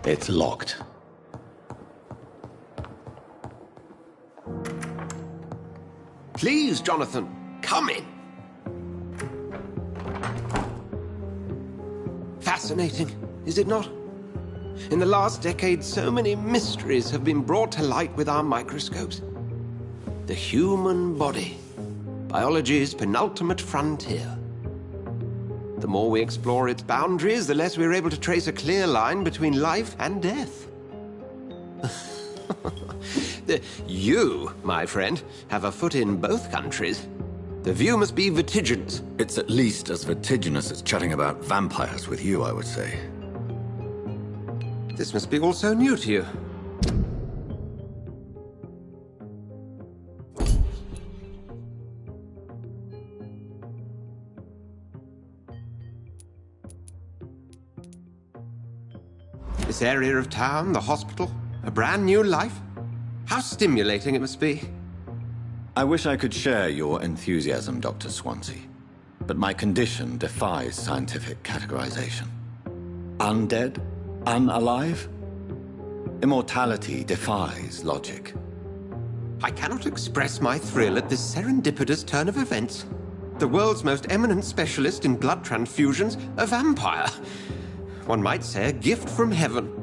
It's locked. Please, Jonathan, come in. Fascinating, is it not? In the last decade, so many mysteries have been brought to light with our microscopes. The human body, biology's penultimate frontier. The more we explore its boundaries, the less we're able to trace a clear line between life and death. You, my friend, have a foot in both countries. The view must be vertiginous. It's at least as vertiginous as chatting about vampires with you, I would say. This must be all so new to you. This area of town, the hospital, a brand new life. How stimulating it must be. I wish I could share your enthusiasm, Dr. Swansea, but my condition defies scientific categorization. Undead? Unalive? Immortality defies logic. I cannot express my thrill at this serendipitous turn of events. The world's most eminent specialist in blood transfusions, a vampire. One might say a gift from heaven.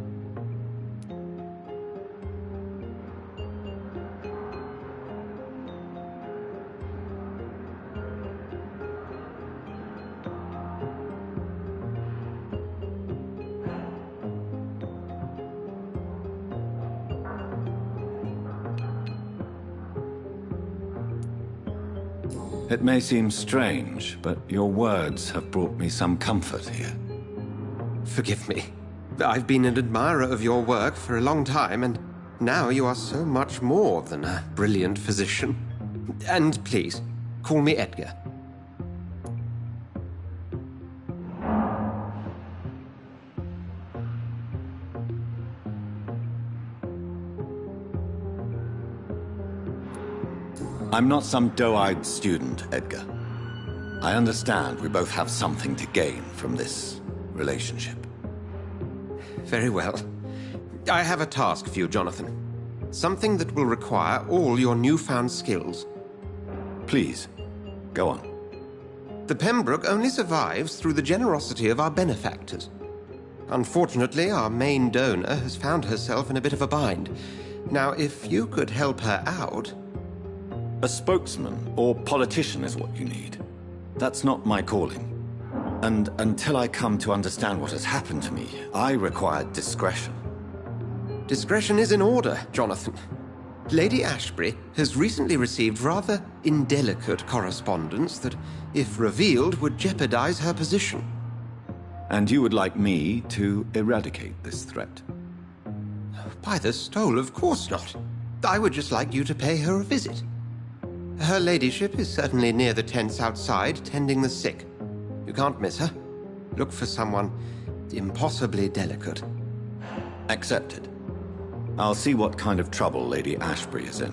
It may seem strange, but your words have brought me some comfort here. Forgive me. I've been an admirer of your work for a long time, and now you are so much more than a brilliant physician. And please, call me Edgar. I'm not some doe-eyed student, Edgar. I understand we both have something to gain from this relationship. Very well. I have a task for you, Jonathan. Something that will require all your newfound skills. Please, go on. The Pembroke only survives through the generosity of our benefactors. Unfortunately, our main donor has found herself in a bit of a bind. Now, if you could help her out... A spokesman or politician is what you need. That's not my calling. And until I come to understand what has happened to me, I require discretion. Discretion is in order, Jonathan. Lady Ashbury has recently received rather indelicate correspondence that, if revealed, would jeopardize her position. And you would like me to eradicate this threat? By the stole, of course not. I would just like you to pay her a visit. Her ladyship is certainly near the tents outside, tending the sick. You can't miss her. Look for someone impossibly delicate. Accepted. I'll see what kind of trouble Lady Ashbury is in.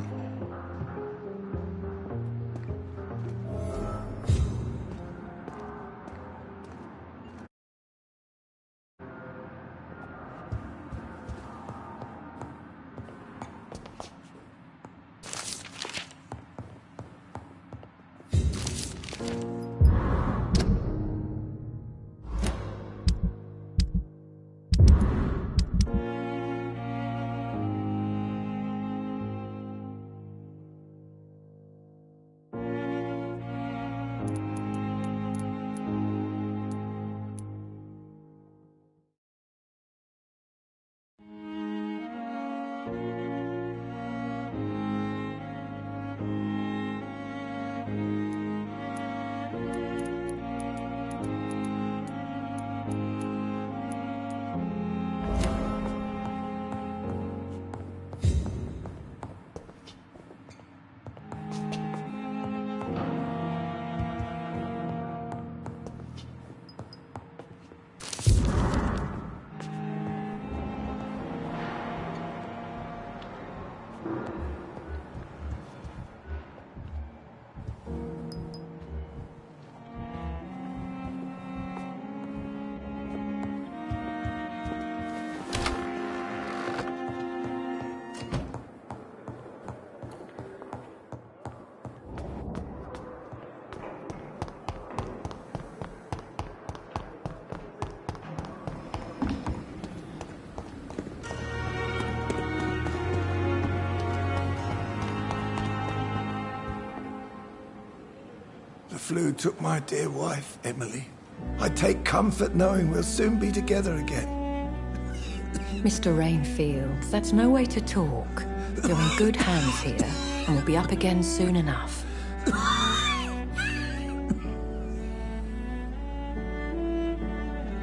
flu took my dear wife, Emily. I take comfort knowing we'll soon be together again. Mr. Rainfield, that's no way to talk. You're in good hands here, and we'll be up again soon enough.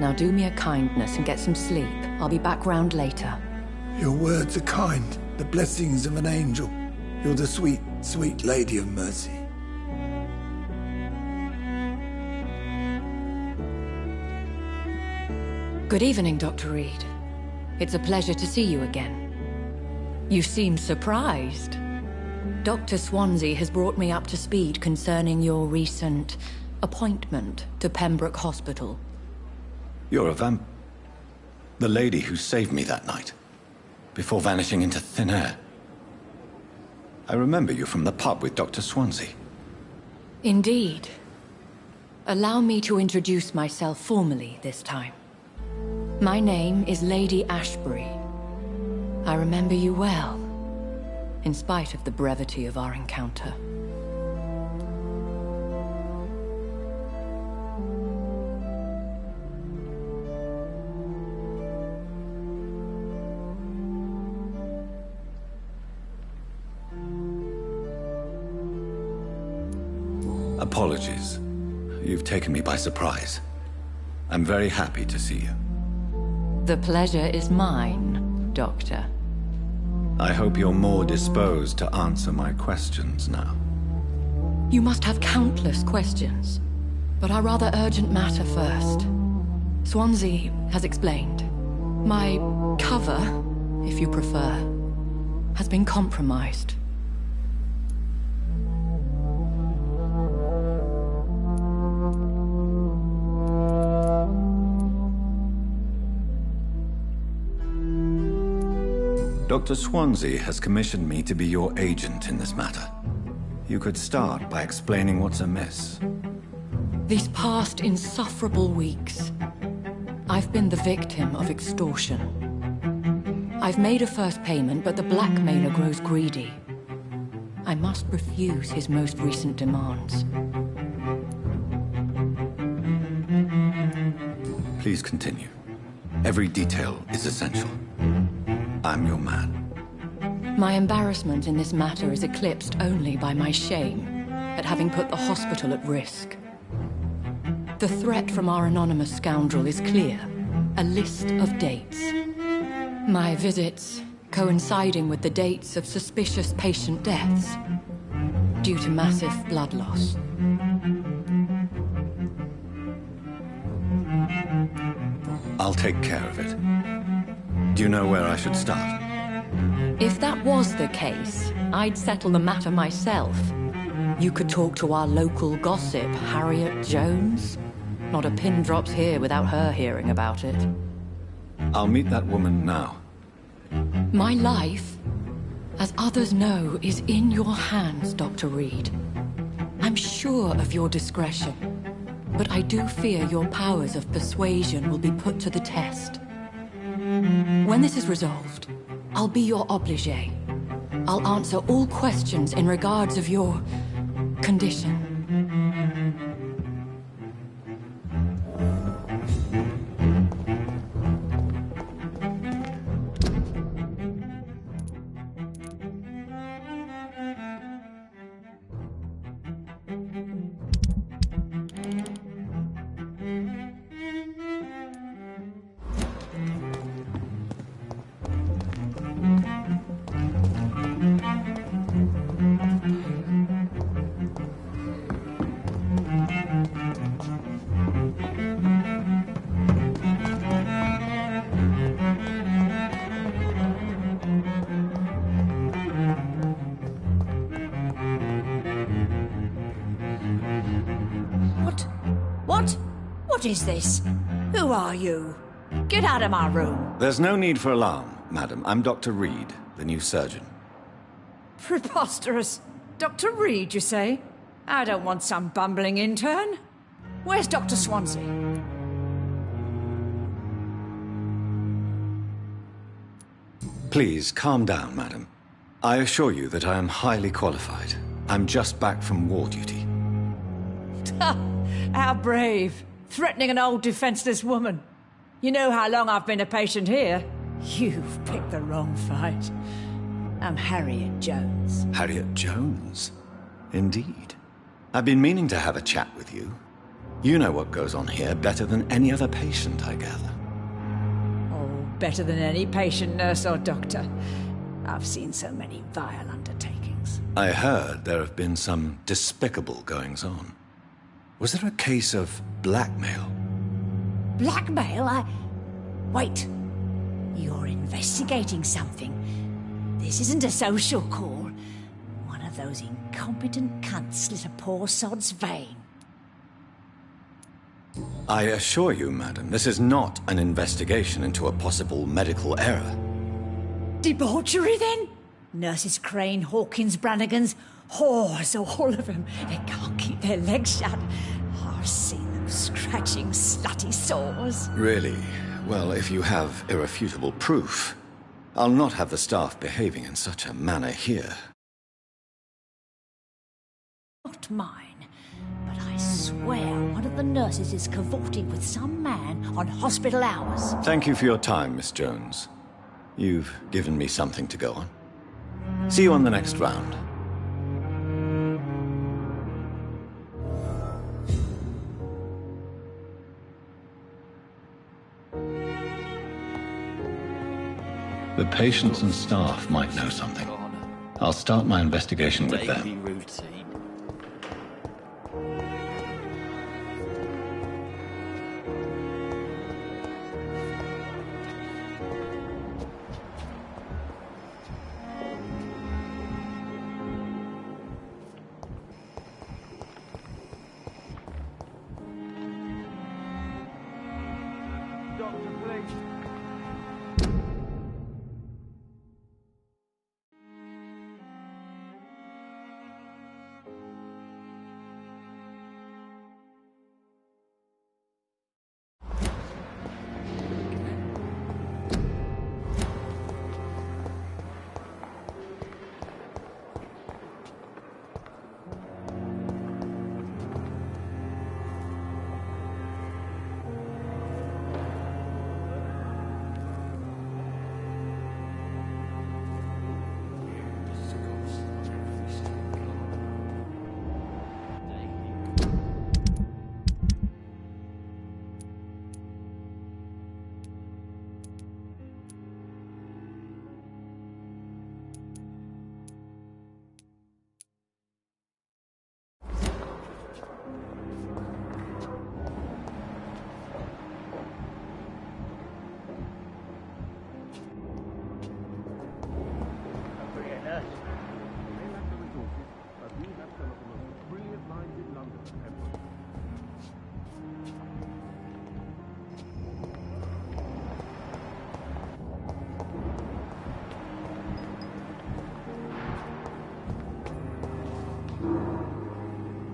Now do me a kindness and get some sleep. I'll be back round later. Your words are kind, the blessings of an angel. You're the sweet, sweet Lady of Mercy. Good evening, Dr. Reed. It's a pleasure to see you again. You seem surprised. Dr. Swansea has brought me up to speed concerning your recent appointment to Pembroke Hospital. You're a the lady who saved me that night, before vanishing into thin air. I remember you from the pub with Dr. Swansea. Indeed. Allow me to introduce myself formally this time. My name is Lady Ashbury. I remember you well, in spite of the brevity of our encounter. Apologies. You've taken me by surprise. I'm very happy to see you. The pleasure is mine, Doctor. I hope you're more disposed to answer my questions now. You must have countless questions, but our rather urgent matter first. Swansea has explained. My cover, if you prefer, has been compromised. Dr. Swansea has commissioned me to be your agent in this matter. You could start by explaining what's amiss. These past insufferable weeks, I've been the victim of extortion. I've made a first payment, but the blackmailer grows greedy. I must refuse his most recent demands. Please continue. Every detail is essential. I'm your man. My embarrassment in this matter is eclipsed only by my shame at having put the hospital at risk. The threat from our anonymous scoundrel is clear. A list of dates. My visits coinciding with the dates of suspicious patient deaths due to massive blood loss. I'll take care of it. Do you know where I should start? If that was the case, I'd settle the matter myself. You could talk to our local gossip, Harriet Jones. Not a pin drops here without her hearing about it. I'll meet that woman now. My life, as others know, is in your hands, Dr. Reed. I'm sure of your discretion, but I do fear your powers of persuasion will be put to the test. When this is resolved, I'll be your obligé. I'll answer all questions in regards of your condition. What is this? Who are you? Get out of my room. There's no need for alarm, madam. I'm Dr. Reed, the new surgeon. Preposterous. Dr. Reed, you say? I don't want some bumbling intern. Where's Dr. Swansea? Please, calm down, madam. I assure you that I am highly qualified. I'm just back from war duty. How brave. Threatening an old defenseless woman. You know how long I've been a patient here? You've picked the wrong fight. I'm Harriet Jones. Harriet Jones? Indeed. I've been meaning to have a chat with you. You know what goes on here better than any other patient, I gather. Oh, better than any patient, nurse or doctor. I've seen so many vile undertakings. I heard there have been some despicable goings-on. Was there a case of blackmail? Blackmail? Wait. You're investigating something. This isn't a social call. One of those incompetent cunts slit a poor sod's vein. I assure you, madam, this is not an investigation into a possible medical error. Debauchery, then? Nurses Crane, Hawkins, Brannigans, whores, all of them. They can't keep their legs shut. I've seen them scratching slutty sores. Really? Well, if you have irrefutable proof, I'll not have the staff behaving in such a manner here. Not mine, but I swear one of the nurses is cavorting with some man on hospital hours. Thank you for your time, Miss Jones. You've given me something to go on. See you on the next round. The patients and staff might know something. I'll start my investigation with them. Daily routine.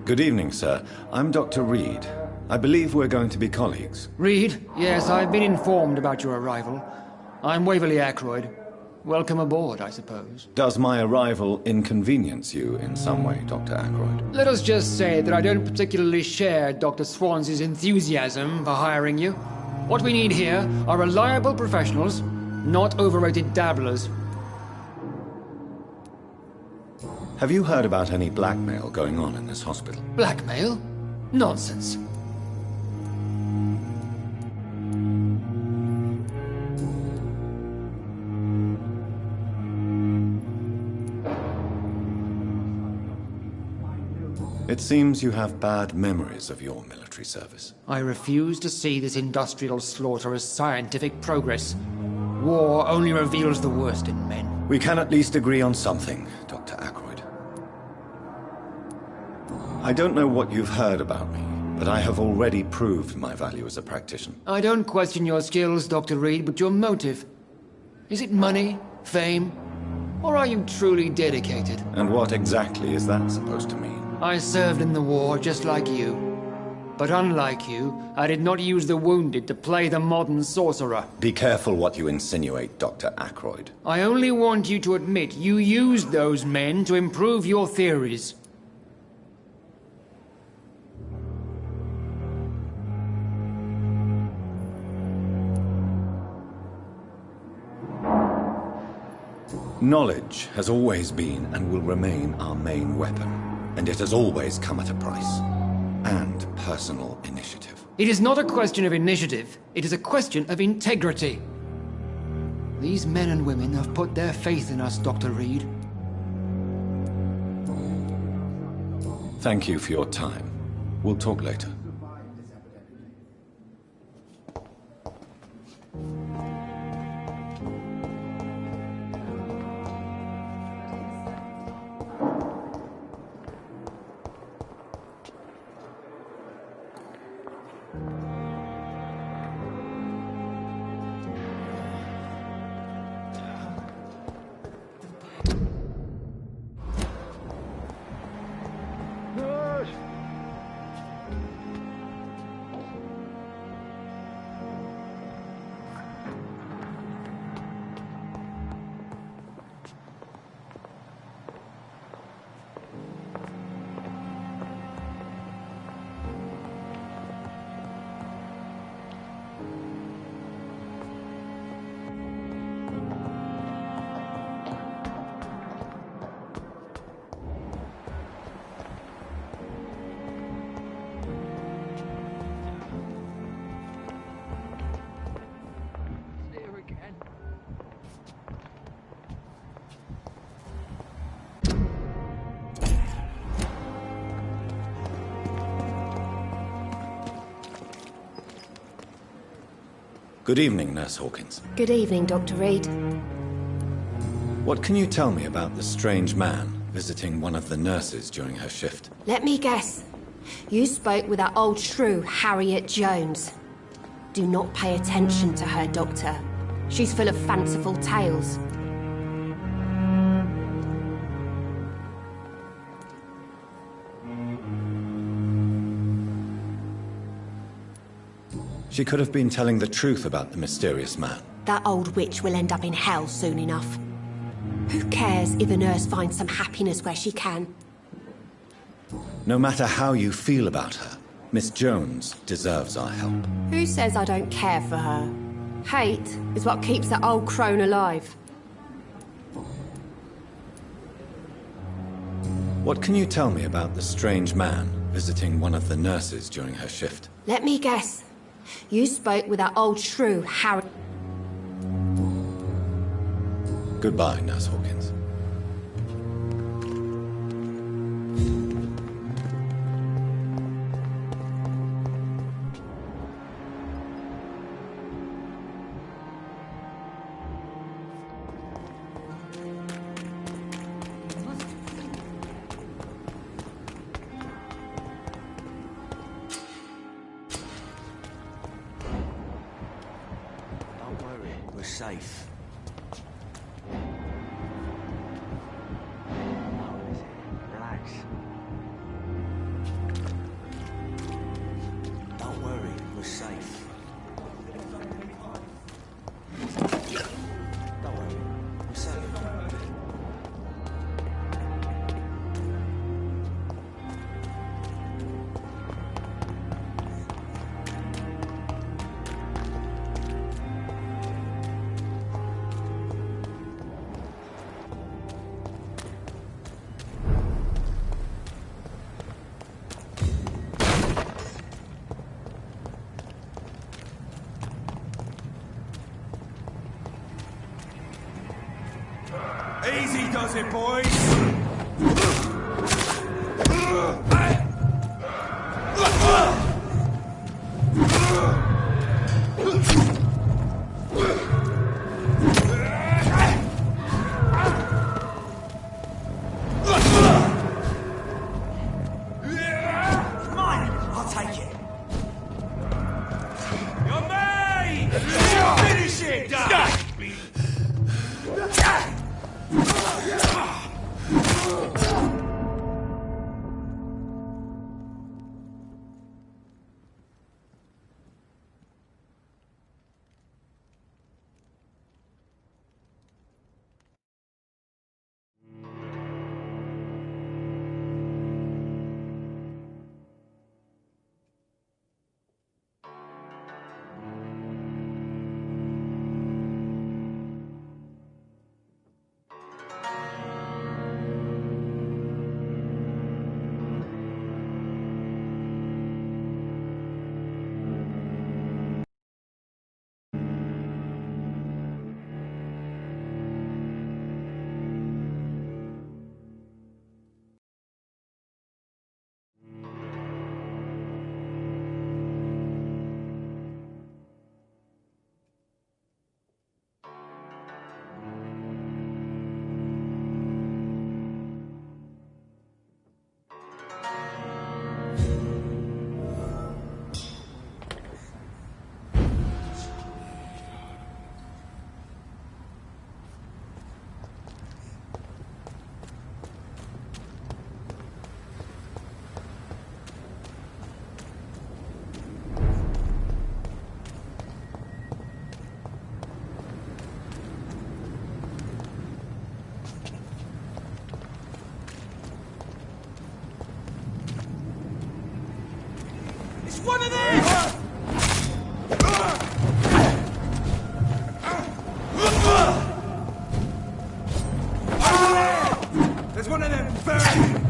Good evening, sir. I'm Dr. Reed. I believe we're going to be colleagues. Reed? Yes, I've been informed about your arrival. I'm Waverly Ackroyd. Welcome aboard, I suppose. Does my arrival inconvenience you in some way, Dr. Ackroyd? Let us just say that I don't particularly share Dr. Swans's enthusiasm for hiring you. What we need here are reliable professionals, not overrated dabblers. Have you heard about any blackmail going on in this hospital? Blackmail? Nonsense. It seems you have bad memories of your military service. I refuse to see this industrial slaughter as scientific progress. War only reveals the worst in men. We can at least agree on something, Dr. Ackroyd. I don't know what you've heard about me, but I have already proved my value as a practitioner. I don't question your skills, Dr. Reed, but your motive. Is it money, fame, or are you truly dedicated? And what exactly is that supposed to mean? I served in the war just like you. But unlike you, I did not use the wounded to play the modern sorcerer. Be careful what you insinuate, Dr. Ackroyd. I only want you to admit you used those men to improve your theories. Knowledge has always been and will remain our main weapon, and it has always come at a price. And personal initiative. It is not a question of initiative, it is a question of integrity. These men and women have put their faith in us, Dr. Reed. Thank you for your time. We'll talk later. Good evening, Nurse Hawkins. Good evening, Dr. Reed. What can you tell me about the strange man visiting one of the nurses during her shift? Let me guess. You spoke with that old shrew, Harriet Jones. Do not pay attention to her, Doctor. She's full of fanciful tales. She could have been telling the truth about the mysterious man. That old witch will end up in hell soon enough. Who cares if a nurse finds some happiness where she can? No matter how you feel about her, Miss Jones deserves our help. Who says I don't care for her? Hate is what keeps that old crone alive. What can you tell me about the strange man visiting one of the nurses during her shift? Let me guess. You spoke with that old shrew, Harriet. Goodbye, Nurse Hawkins. Don't worry, we're safe. Relax. Don't worry, we're safe. Don't worry, we're safe. Easy does it, boys! Mine! I'll take it. You're me! Finish it! one of them! There's one of them buried!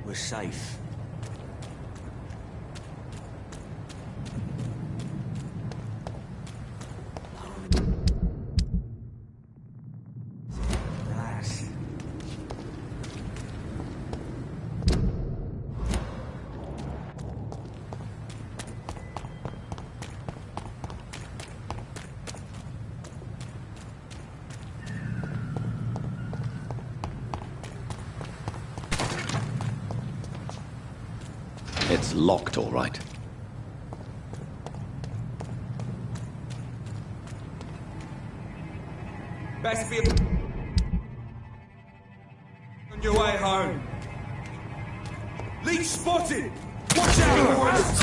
We're safe. Relax. It's locked, all right. Best be on your way home. Leech spotted! Watch out, boys!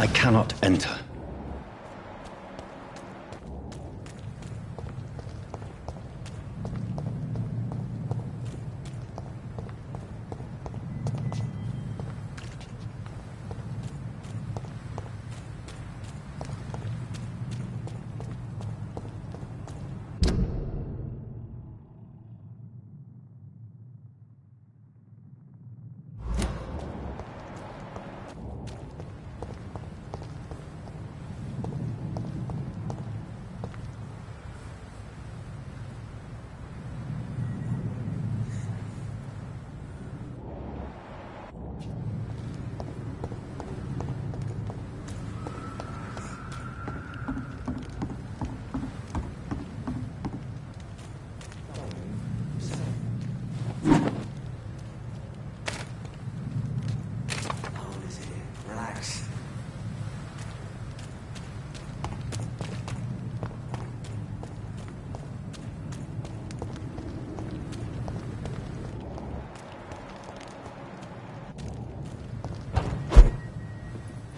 I cannot enter.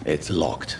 It's locked.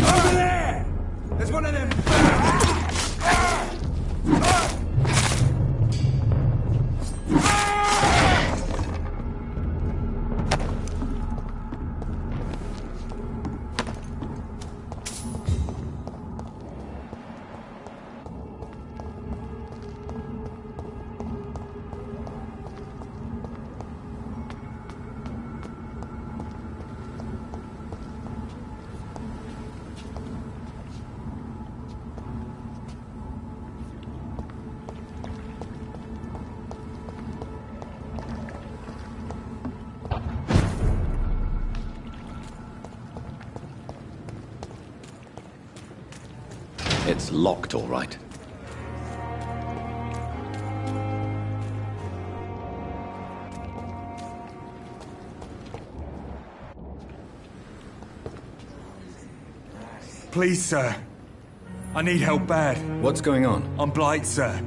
Over there! There's one of them. It's locked, all right. Please, sir. I need help bad. What's going on? I'm Blight, sir.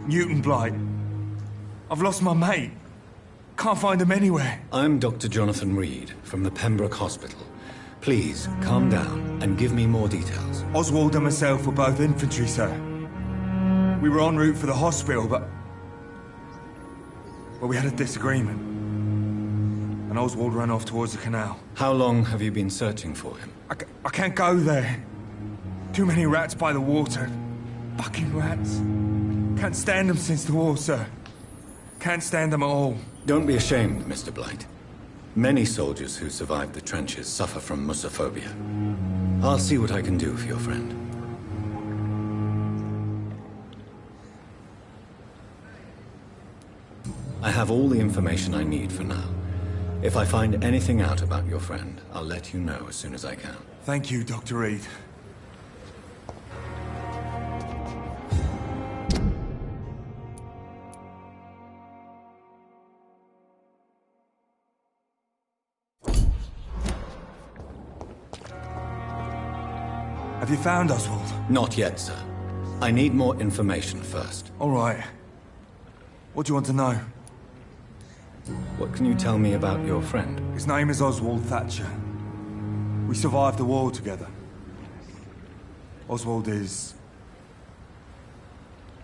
Newton Blight. I've lost my mate. Can't find him anywhere. I'm Dr. Jonathan Reed from the Pembroke Hospital. Please, calm down and give me more details. Oswald and myself were both infantry, sir. We were en route for the hospital, but we had a disagreement. And Oswald ran off towards the canal. How long have you been searching for him? I can't go there. Too many rats by the water. Fucking rats. Can't stand them since the war, sir. Can't stand them at all. Don't be ashamed, Mr. Blight. Many soldiers who survived the trenches suffer from musophobia. I'll see what I can do for your friend. I have all the information I need for now. If I find anything out about your friend, I'll let you know as soon as I can. Thank you, Dr. Reed. Have you found Oswald? Not yet, sir. I need more information first. All right. What do you want to know? What can you tell me about your friend? His name is Oswald Thatcher. We survived the war together. Oswald is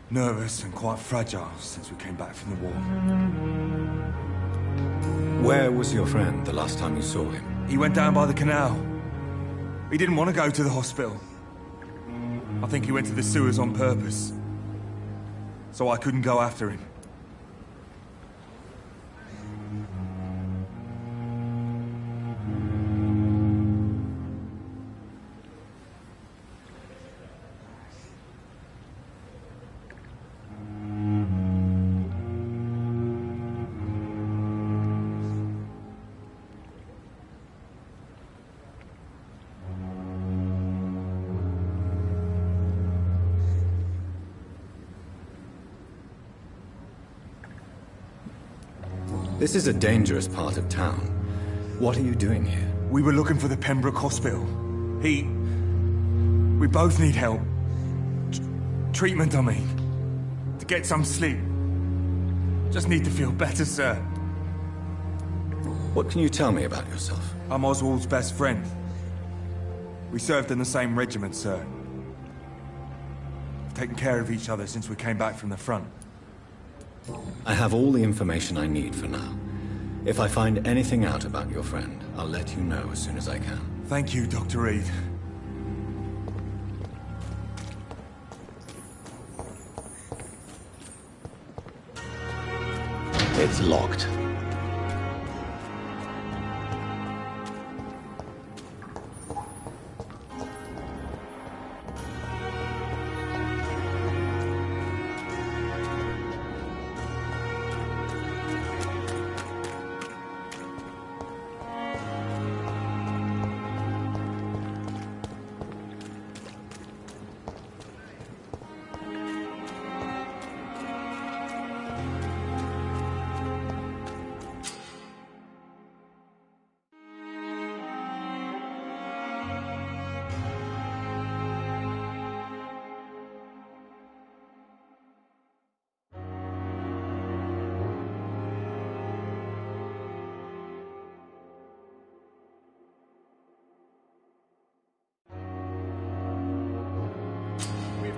nervous and quite fragile since we came back from the war. Where was your friend the last time you saw him? He went down by the canal. He didn't want to go to the hospital. I think he went to the sewers on purpose. So I couldn't go after him. This is a dangerous part of town. What are you doing here? We were looking for the Pembroke Hospital. We both need help. Treatment, I mean. To get some sleep. Just need to feel better, sir. What can you tell me about yourself? I'm Oswald's best friend. We served in the same regiment, sir. We've taken care of each other since we came back from the front. I have all the information I need for now. If I find anything out about your friend, I'll let you know as soon as I can. Thank you, Dr. Reed. It's locked.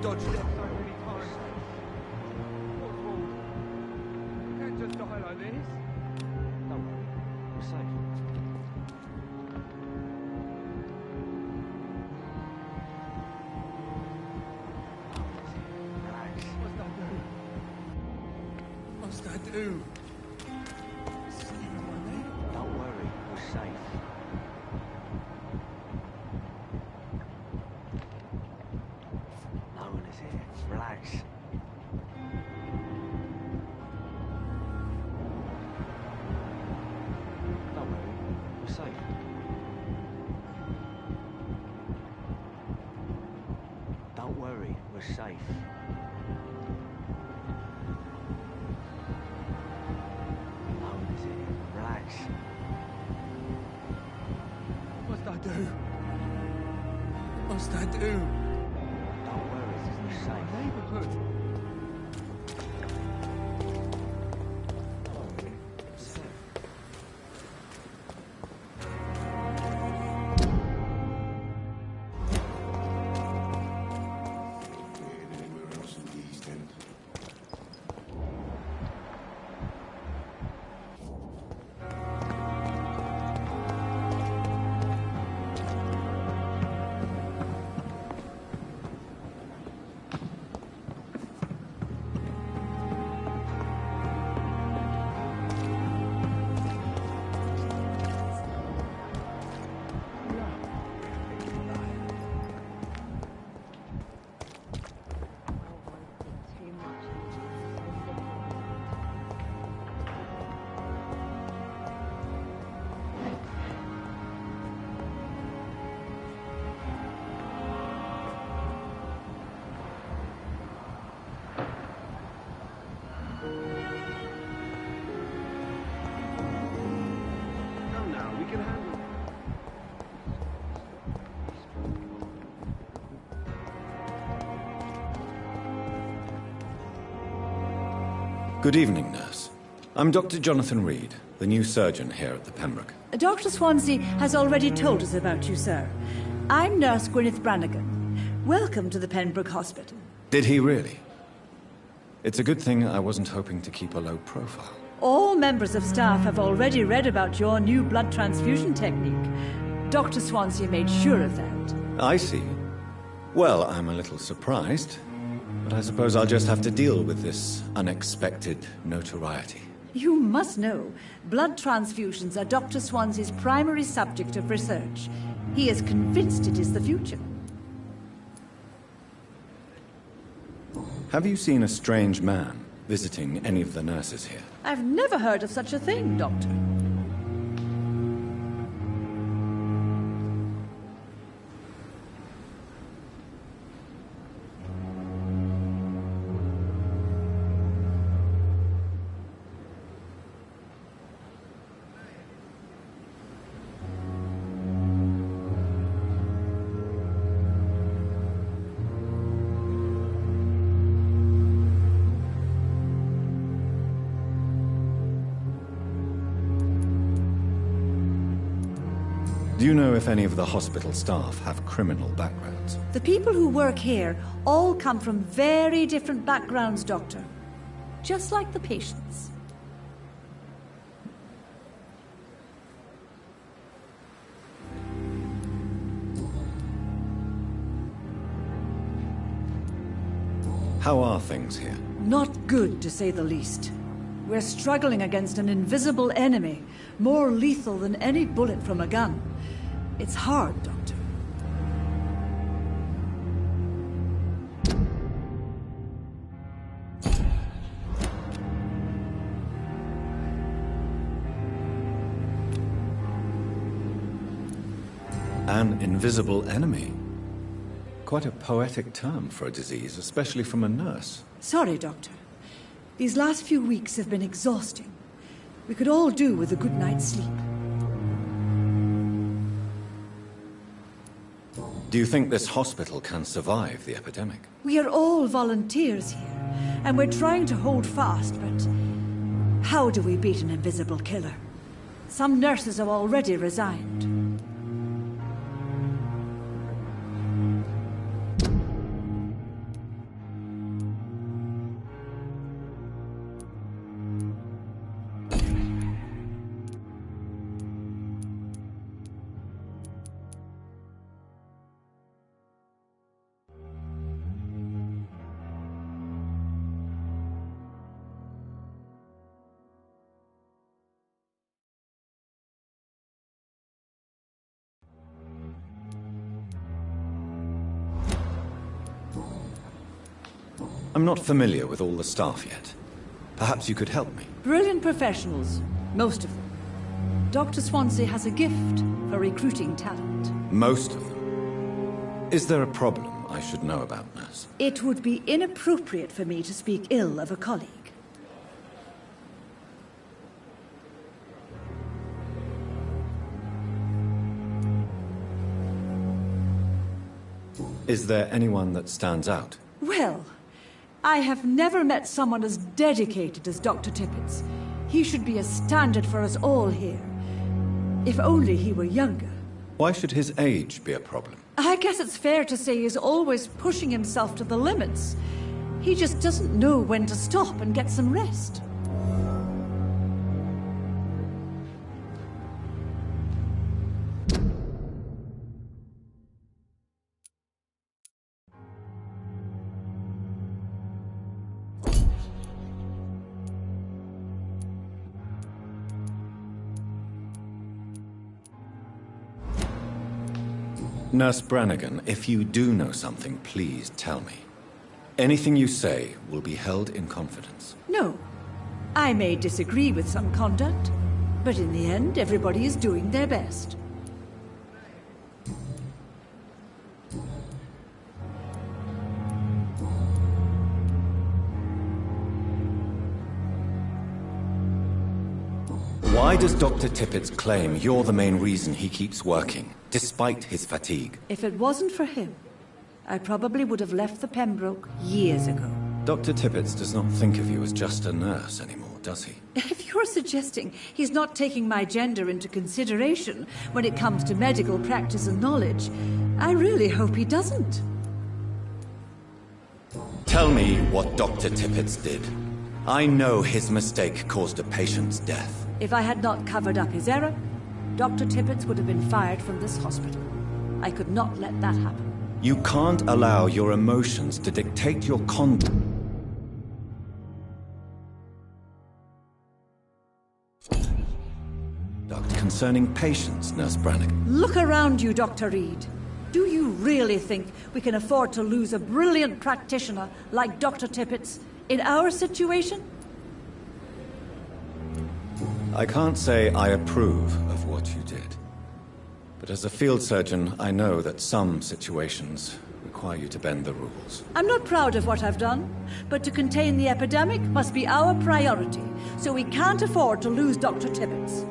Dodged it so many times. Oswald, you can't just die like this. Don't worry, we're safe. Relax. What's that do? Don't worry, we're safe. No one is here. Relax. Don't worry, we're safe. Don't worry, we're safe. No one is here. Relax. What's that do? must I do? Don't worry, this is safe. Neighborhood. Good evening, nurse. I'm Dr. Jonathan Reed, the new surgeon here at the Pembroke. Dr. Swansea has already told us about you, sir. I'm Nurse Gwyneth Brannigan. Welcome to the Pembroke Hospital. Did he really? It's a good thing I wasn't hoping to keep a low profile. All members of staff have already read about your new blood transfusion technique. Dr. Swansea made sure of that. I see. Well, I'm a little surprised, but I suppose I'll just have to deal with this unexpected notoriety. You must know, blood transfusions are Dr. Swansea's primary subject of research. He is convinced it is the future. Have you seen a strange man visiting any of the nurses here? I've never heard of such a thing, Doctor. Do you know if any of the hospital staff have criminal backgrounds? The people who work here all come from very different backgrounds, Doctor. Just like the patients. How are things here? Not good, to say the least. We're struggling against an invisible enemy, more lethal than any bullet from a gun. It's hard, Doctor. An invisible enemy? Quite a poetic term for a disease, especially from a nurse. Sorry, Doctor. These last few weeks have been exhausting. We could all do with a good night's sleep. Do you think this hospital can survive the epidemic? We are all volunteers here, and we're trying to hold fast, but how do we beat an invisible killer? Some nurses have already resigned. I'm not familiar with all the staff yet. Perhaps you could help me. Brilliant professionals, most of them. Dr. Swansea has a gift for recruiting talent. Most of them. Is there a problem I should know about, nurse? It would be inappropriate for me to speak ill of a colleague. Is there anyone that stands out? Well, I have never met someone as dedicated as Dr. Tippets. He should be a standard for us all here. If only he were younger. Why should his age be a problem? I guess it's fair to say he's always pushing himself to the limits. He just doesn't know when to stop and get some rest. Nurse Brannigan, if you do know something, please tell me. Anything you say will be held in confidence. No. I may disagree with some conduct, but in the end, everybody is doing their best. Why does Dr. Tippets claim you're the main reason he keeps working, despite his fatigue? If it wasn't for him, I probably would have left the Pembroke years ago. Dr. Tippets does not think of you as just a nurse anymore, does he? If you're suggesting he's not taking my gender into consideration when it comes to medical practice and knowledge, I really hope he doesn't. Tell me what Dr. Tippets did. I know his mistake caused a patient's death. If I had not covered up his error, Dr. Tippets would have been fired from this hospital. I could not let that happen. You can't allow your emotions to dictate your conduct. Concerning patients, Nurse Brannigan. Look around you, Dr. Reed. Do you really think we can afford to lose a brilliant practitioner like Dr. Tippets in our situation? I can't say I approve of what you did. But as a field surgeon, I know that some situations require you to bend the rules. I'm not proud of what I've done, but to contain the epidemic must be our priority, so we can't afford to lose Dr. Tippets.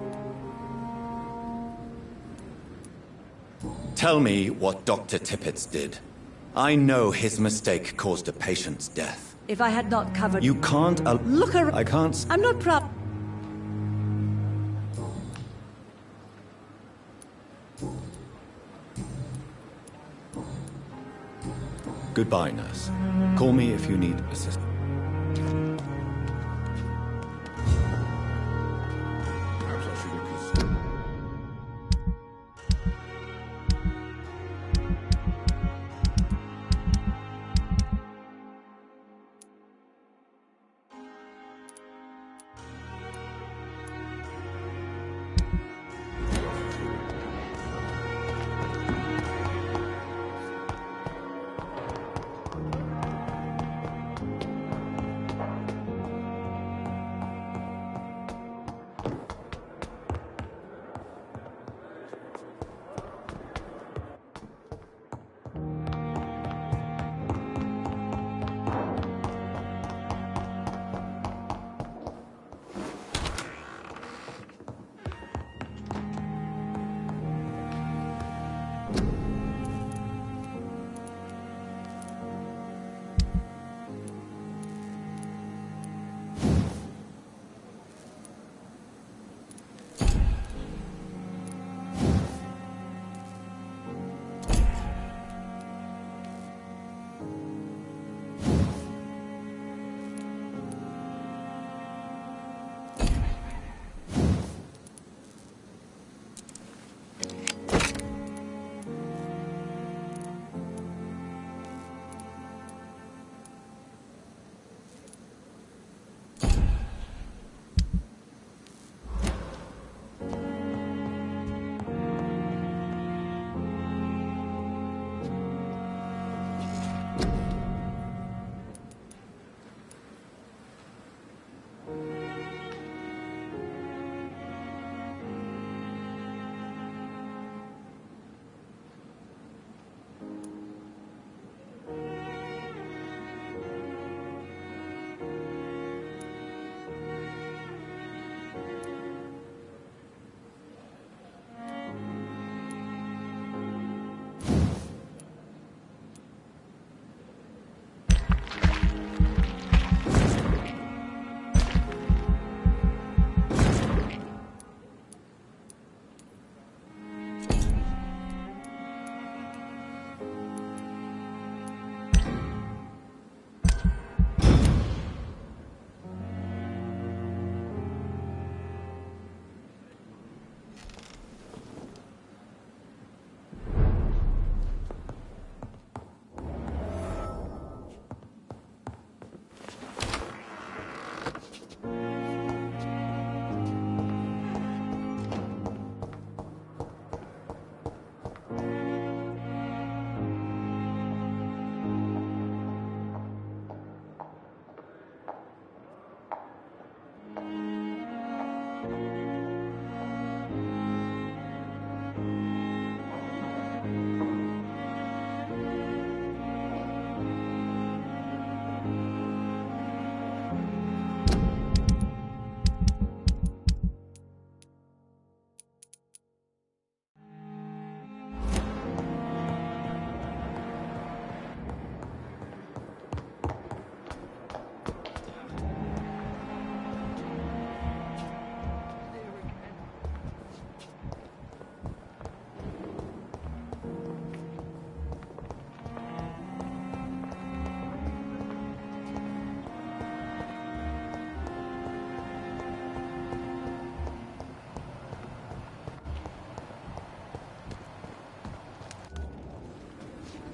Tell me what Dr. Tippets did. I know his mistake caused a patient's death. If I had not covered... You can't... Look around... I can't... I'm not proud... Goodbye, nurse. Call me if you need assistance.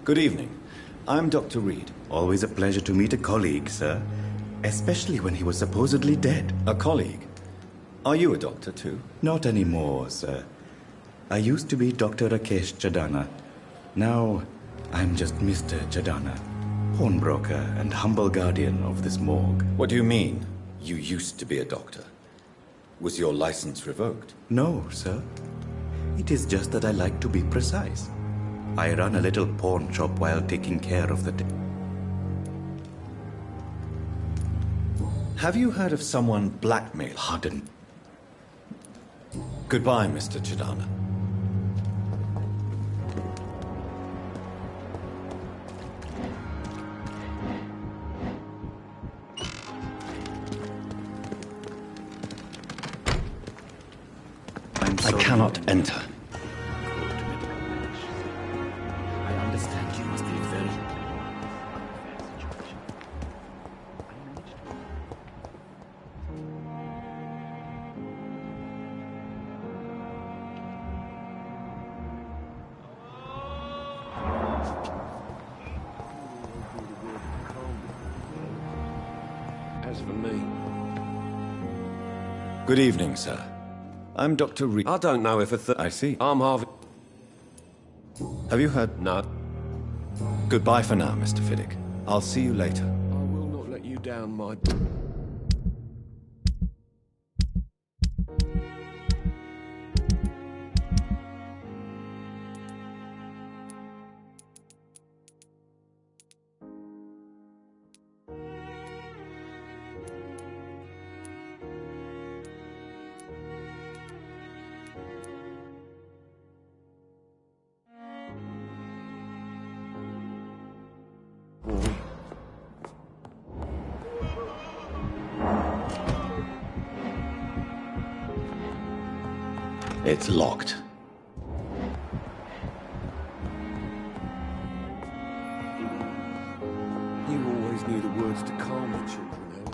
Good evening. I'm Dr. Reed. Always a pleasure to meet a colleague, sir. Especially when he was supposedly dead. A colleague? Are you a doctor too? Not anymore, sir. I used to be Dr. Rakesh Chadana. Now, I'm just Mr. Chadana, pawnbroker and humble guardian of this morgue. What do you mean, you used to be a doctor? Was your license revoked? No, sir. It is just that I like to be precise. I run a little pawn shop while taking care of the... Have you heard of someone blackmail? Pardon. Goodbye, Mr. Chadana. I cannot enter. I understand you must be very... As for me... Good evening, sir. I'm Dr. Reed. I don't know if I see. I'm Harvey... Have you heard? No. Goodbye for now, Mr. Fiddick. I'll see you later. I will not let you down, my... It's locked. You always knew the words to calm the children, Ellen.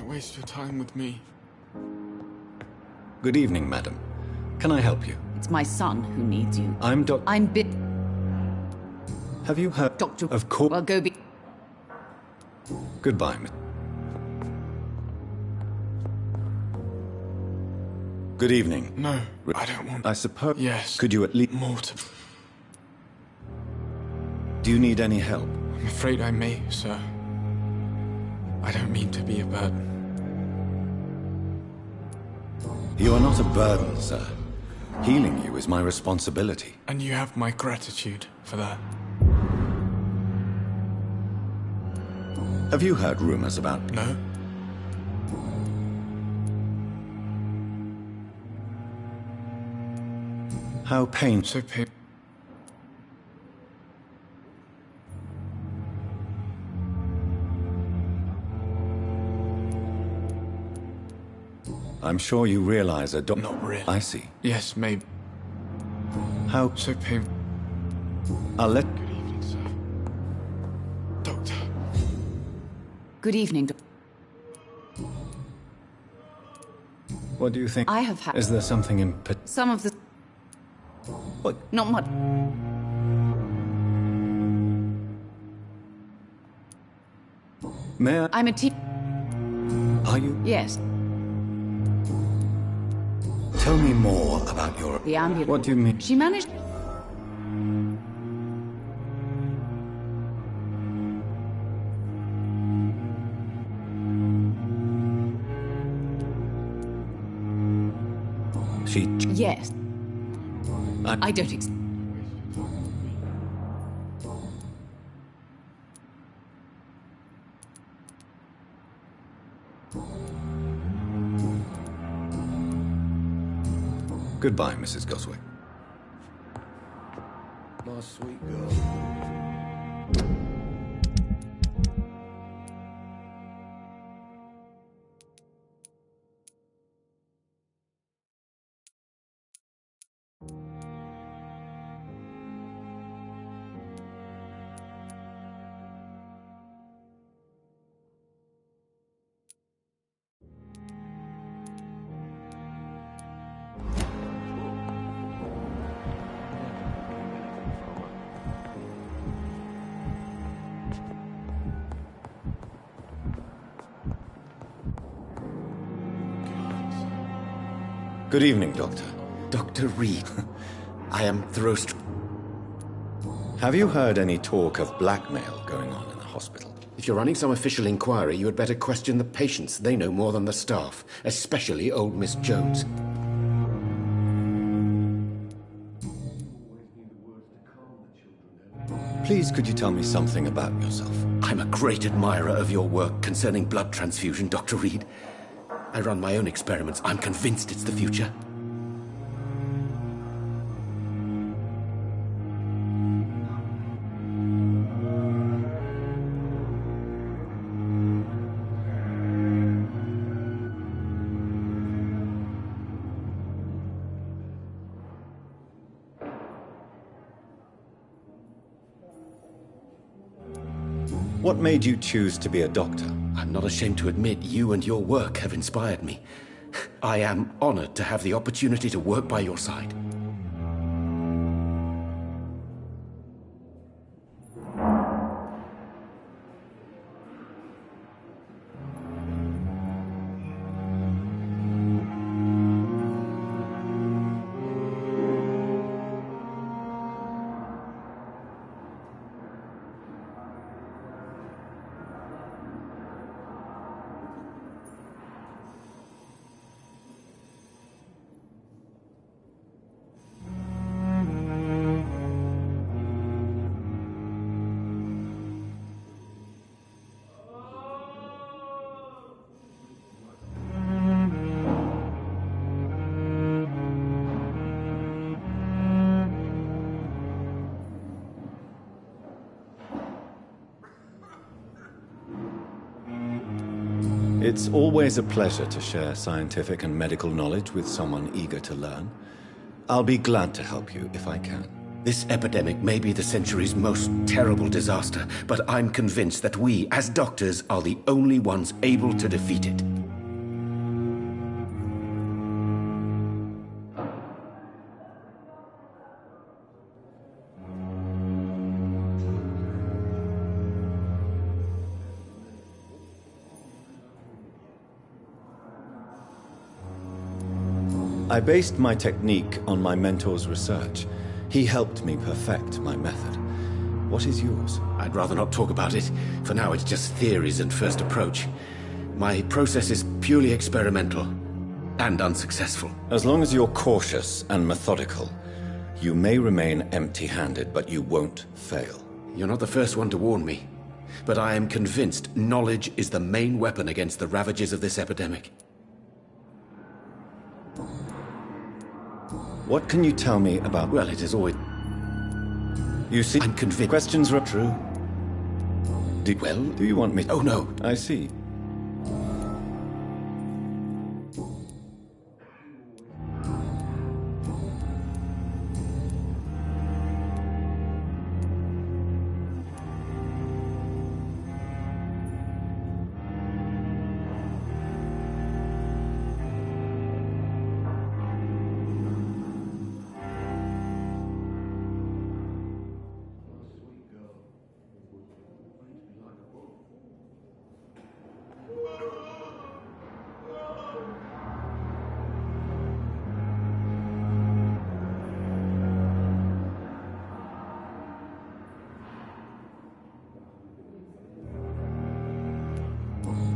Waste your time with me. Good evening, madam. Can I help you? It's my son who needs you. I'm Have you heard Doctor of course? Well, go be... Goodbye, miss. Good evening. No, I don't want... I suppose... Yes. Could you at least... More to... Do you need any help? I'm afraid I may, sir. I don't mean to be a burden. You are not a burden, sir. Healing you is my responsibility. And you have my gratitude for that. Have you heard rumors about... No. How painful... So painful. I'm sure you realize a Not really. I see. Yes, maybe. How... So painful. I'll let... Good evening, sir. Doctor. Good evening, What do you think? I have had... Is there something in... Some of the... What? Not much. May I... I'm a tea... Are you... Yes. Tell me more about your... The ambulance. What do you mean? She managed... She... Yes. I don't Goodbye, Mrs. Goswick. My sweet girl. Good evening, Doctor. Dr. Reed, I am thrust. Have you heard any talk of blackmail going on in the hospital? If you're running some official inquiry, you had better question the patients. They know more than the staff, especially old Miss Jones. Please, could you tell me something about yourself? I'm a great admirer of your work concerning blood transfusion, Dr. Reed. I run my own experiments. I'm convinced it's the future. What made you choose to be a doctor? I'm not ashamed to admit you and your work have inspired me. I am honored to have the opportunity to work by your side. It's always a pleasure to share scientific and medical knowledge with someone eager to learn. I'll be glad to help you if I can. This epidemic may be the century's most terrible disaster, but I'm convinced that we, as doctors, are the only ones able to defeat it. I based my technique on my mentor's research. He helped me perfect my method. What is yours? I'd rather not talk about it. For now, it's just theories and first approach. My process is purely experimental and unsuccessful. As long as you're cautious and methodical, you may remain empty-handed, but you won't fail. You're not the first one to warn me, but I am convinced knowledge is the main weapon against the ravages of this epidemic. What can you tell me about... Well, it is always... You see... I'm convinced... Questions are true. Well... Do you want me... Oh, no. I see.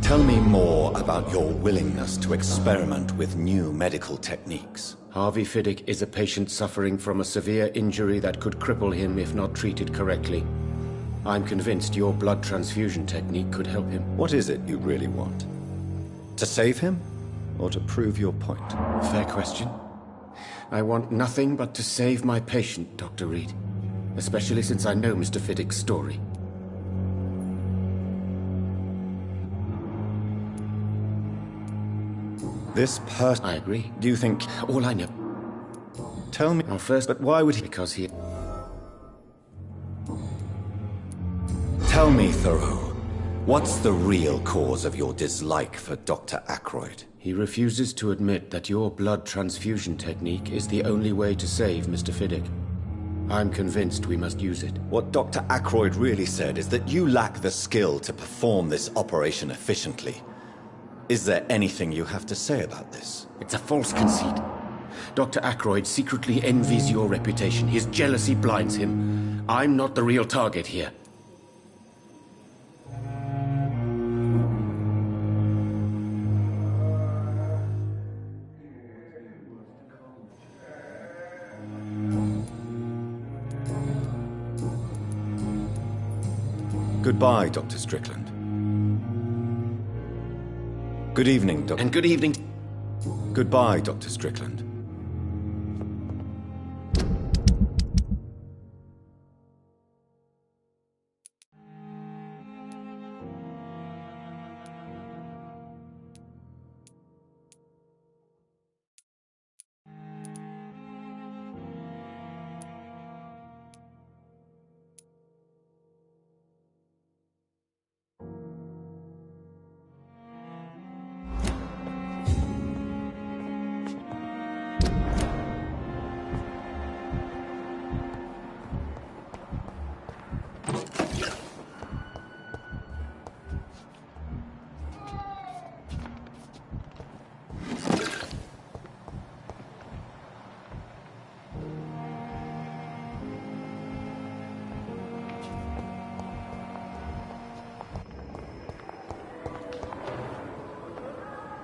Tell me more about your willingness to experiment with new medical techniques. Harvey Fiddick is a patient suffering from a severe injury that could cripple him if not treated correctly. I'm convinced your blood transfusion technique could help him. What is it you really want? To save him? Or to prove your point? Fair question. I want nothing but to save my patient, Dr. Reed. Especially since I know Mr. Fiddick's story. This person... I agree. Do you think... All I know... Tell me... Well, first... But why would he... Because he... Tell me, Thoreau. What's the real cause of your dislike for Dr. Ackroyd? He refuses to admit that your blood transfusion technique is the only way to save Mr. Fiddick. I'm convinced we must use it. What Dr. Ackroyd really said is that you lack the skill to perform this operation efficiently. Is there anything you have to say about this? It's a false conceit. Dr. Ackroyd secretly envies your reputation. His jealousy blinds him. I'm not the real target here. Goodbye, Dr. Strickland. Good evening, Dr. And good evening. Goodbye, Dr. Strickland.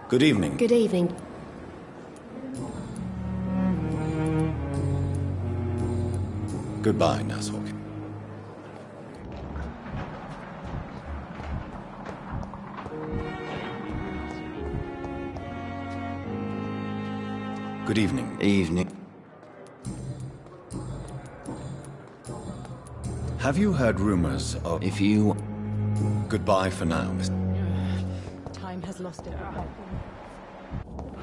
Good evening. Good evening. Goodbye, Nurse Hawkins. Good evening. Evening. Have you heard rumors of... If you... Goodbye for now, Mr. Time has lost it.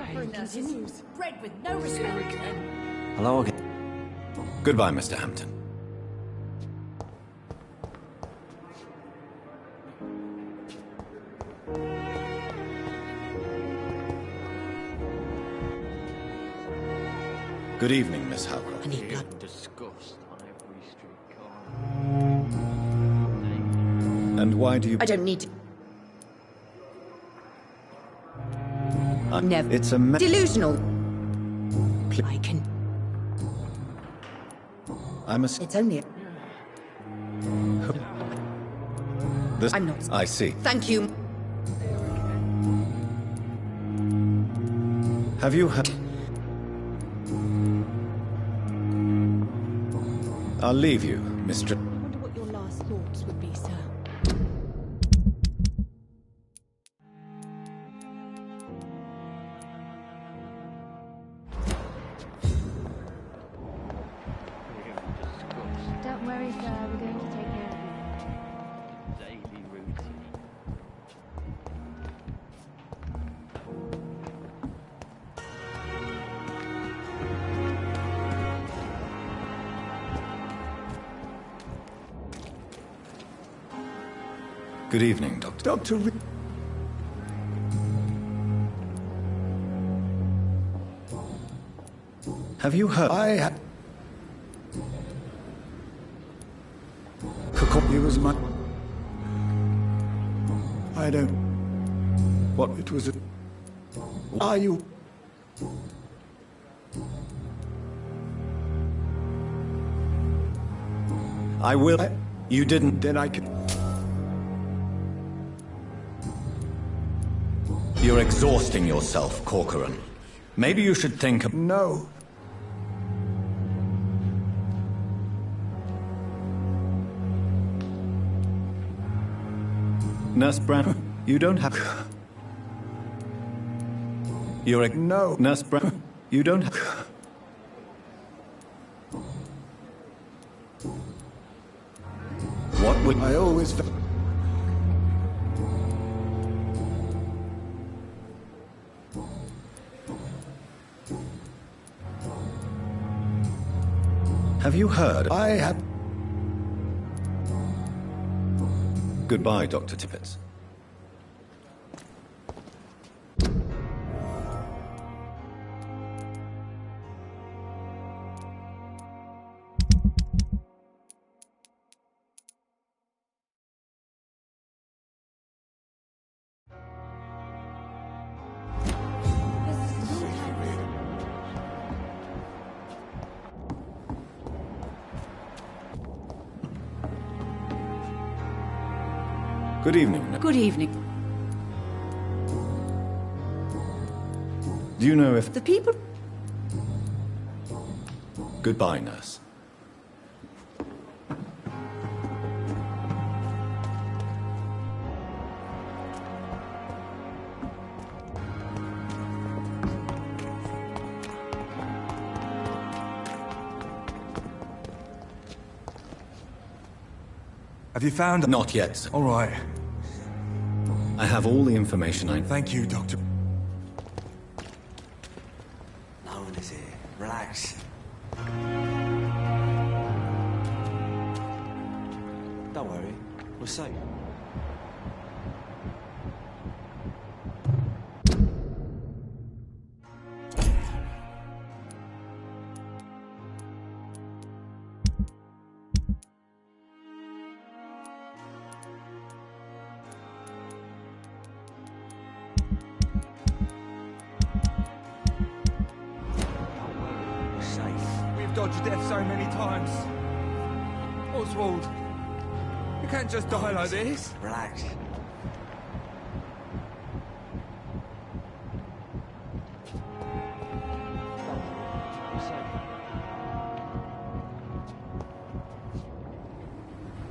Suffering continues. Bred with no respect. Hello again. Goodbye, Mr. Hampton. Good evening, Miss Howcroft. I need blood. Disgust on every street corner. And why do you... I don't need to. Never. It's a... Delusional. I can. I'm a... It's only... This... I'm not... I see. Thank you. Have you heard... I'll leave you, Mr. I wonder what your last thoughts would be, sir. Don't worry, sir. We're going to take care of you. Daily routine. Good evening, Doctor. Dr. Reed. Have you heard... He was my... I don't... What? It was a... Are you... I will... You didn't... Then I can... You're exhausting yourself, Corcoran. Maybe you should think of... No. Nurse Brown, you don't have... You're a... No. Nurse Brown, you don't have... I always... Have you heard? I have... Goodbye, Dr. Tippett. Good evening. Good evening. Do you know if... The people... Goodbye, nurse. Have you found... Not yet, sir. All right. I have all the information I... Thank you, Doctor. No one is here. Relax. Don't worry. We're safe. We've dodged death so many times. Oswald, you can't just die like this. Relax.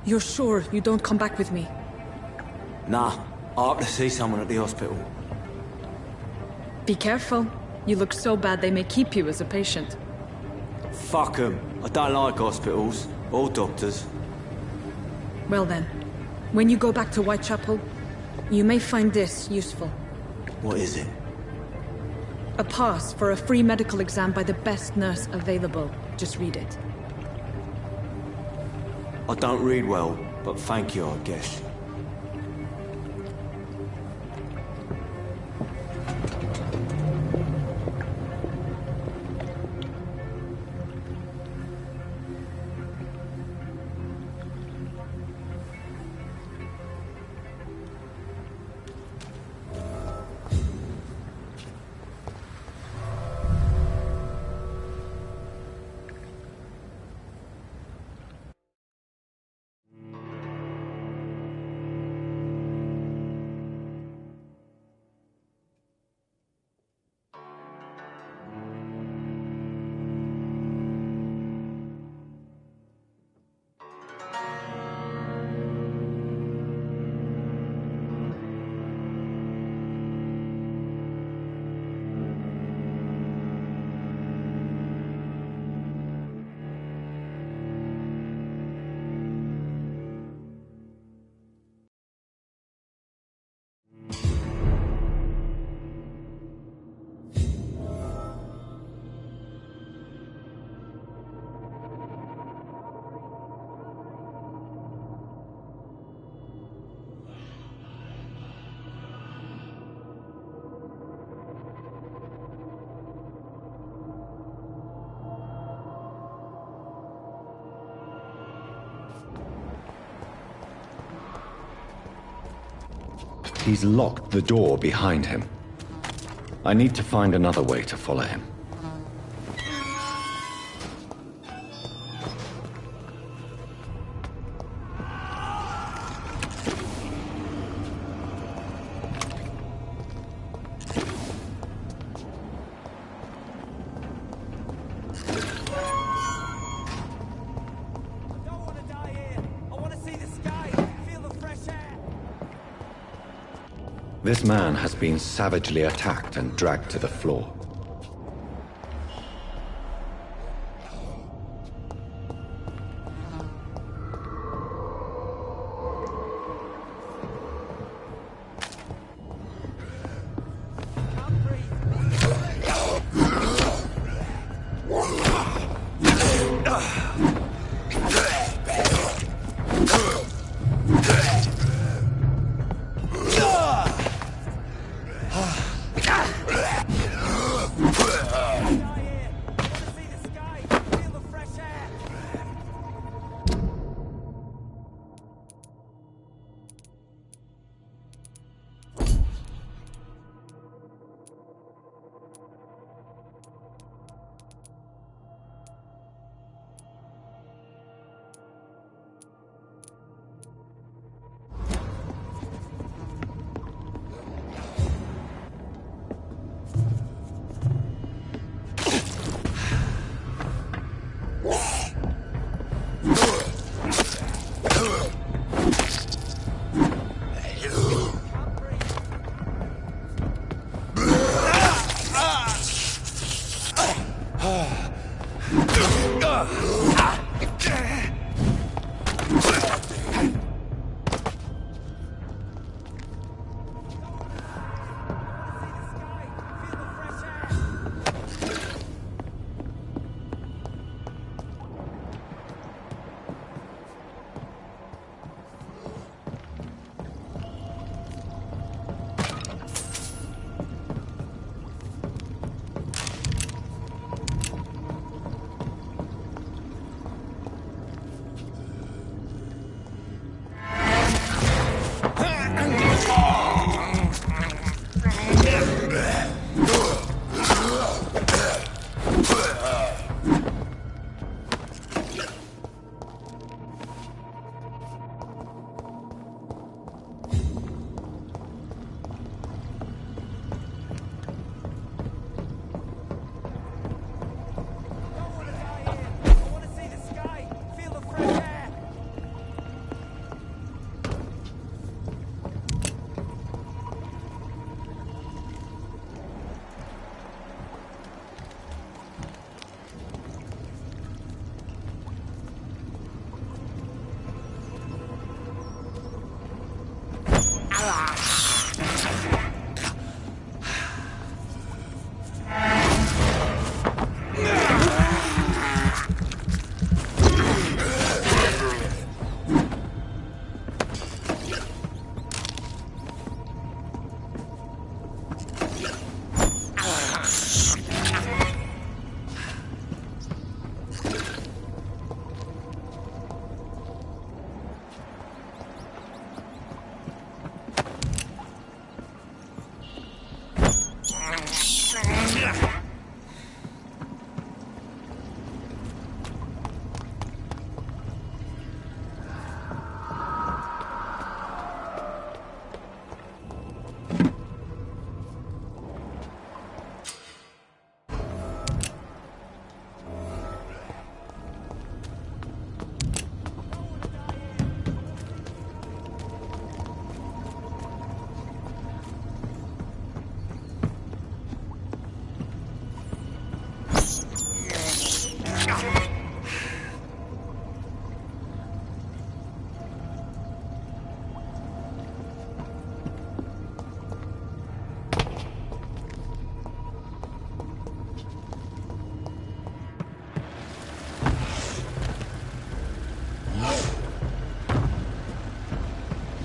You're sure you don't come back with me? Nah, I have to see someone at the hospital. Be careful. You look so bad they may keep you as a patient. Fuck 'em. I don't like hospitals or doctors. Well then, when you go back to Whitechapel, you may find this useful. What is it? A pass for a free medical exam by the best nurse available. Just read it. I don't read well, but thank you, I guess. He's locked the door behind him. I need to find another way to follow him. This man has been savagely attacked and dragged to the floor.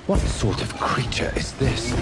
What sort of creature is this?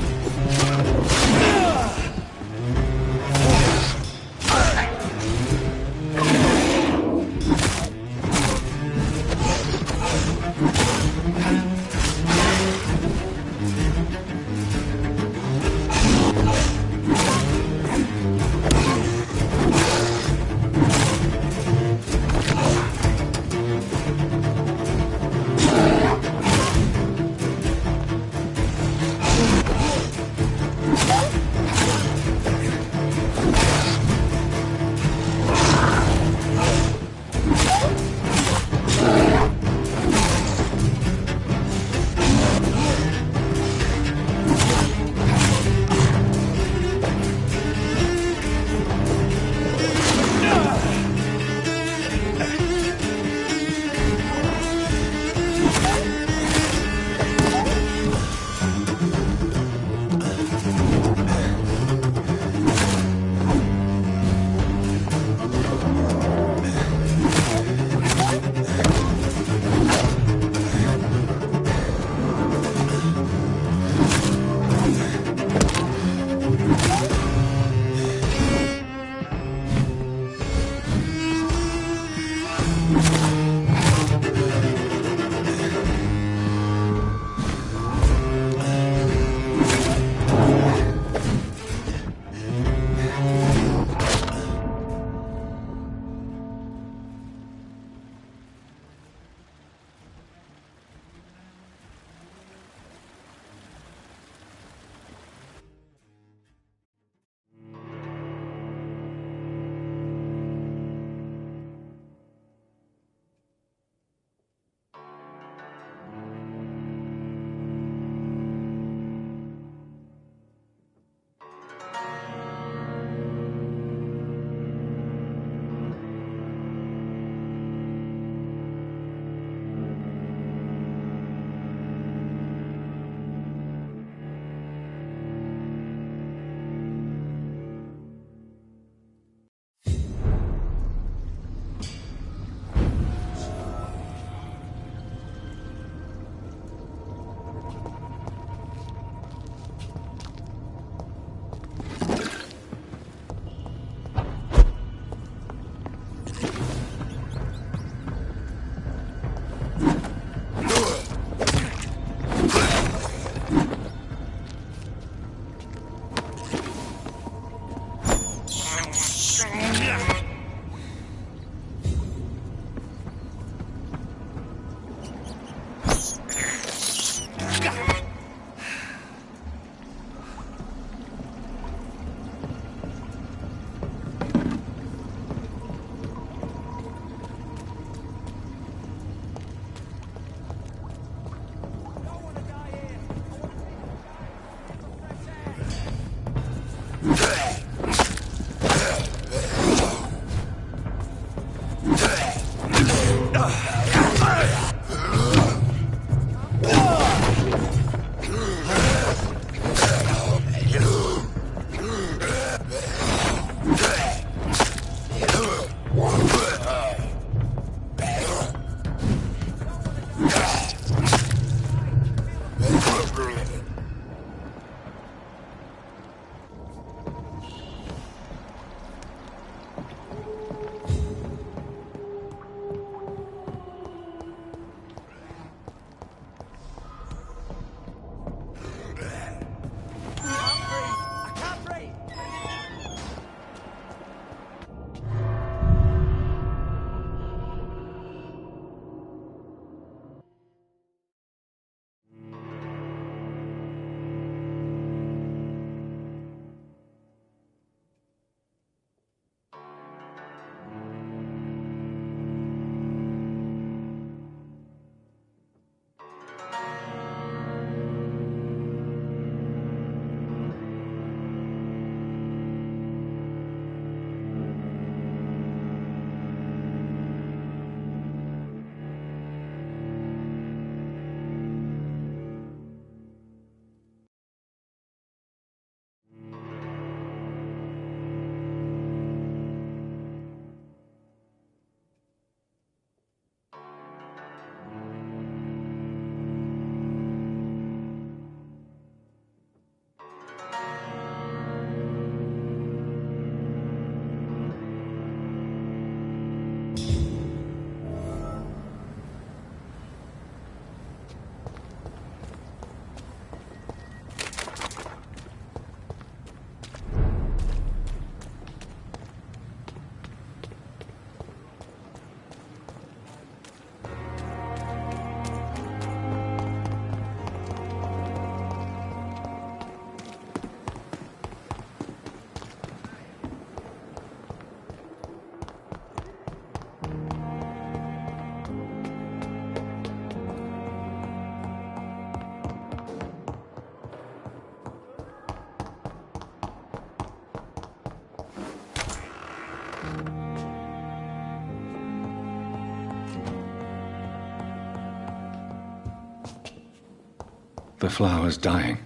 The flower's dying.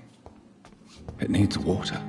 It needs water.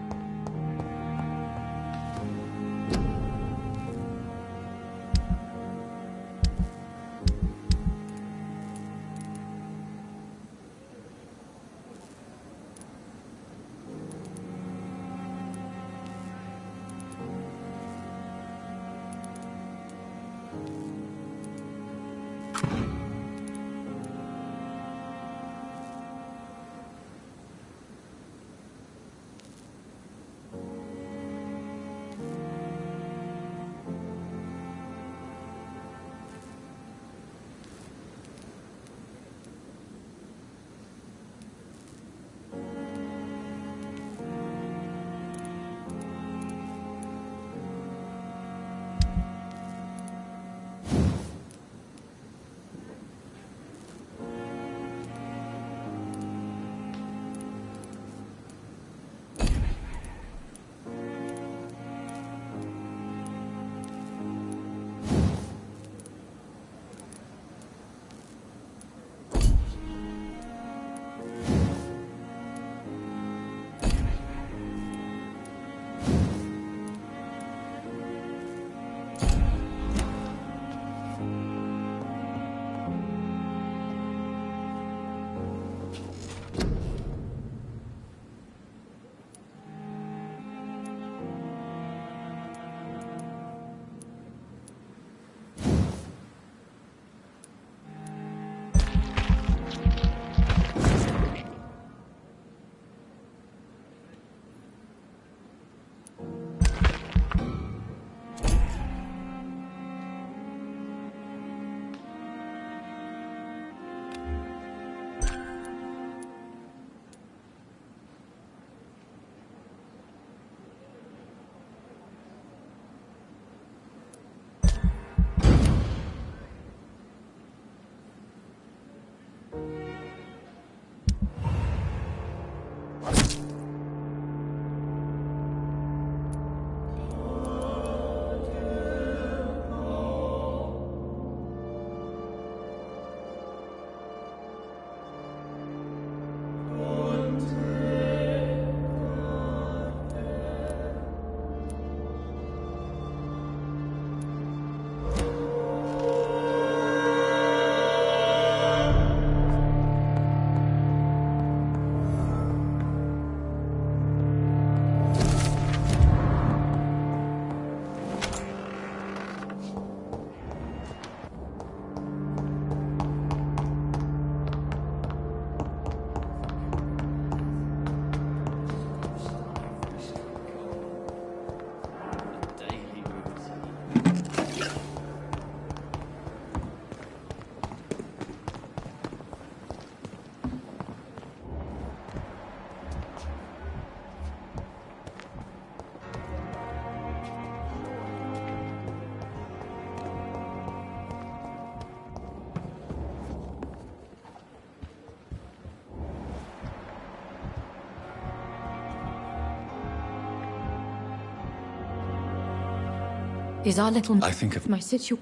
Is our little... I think of my situ...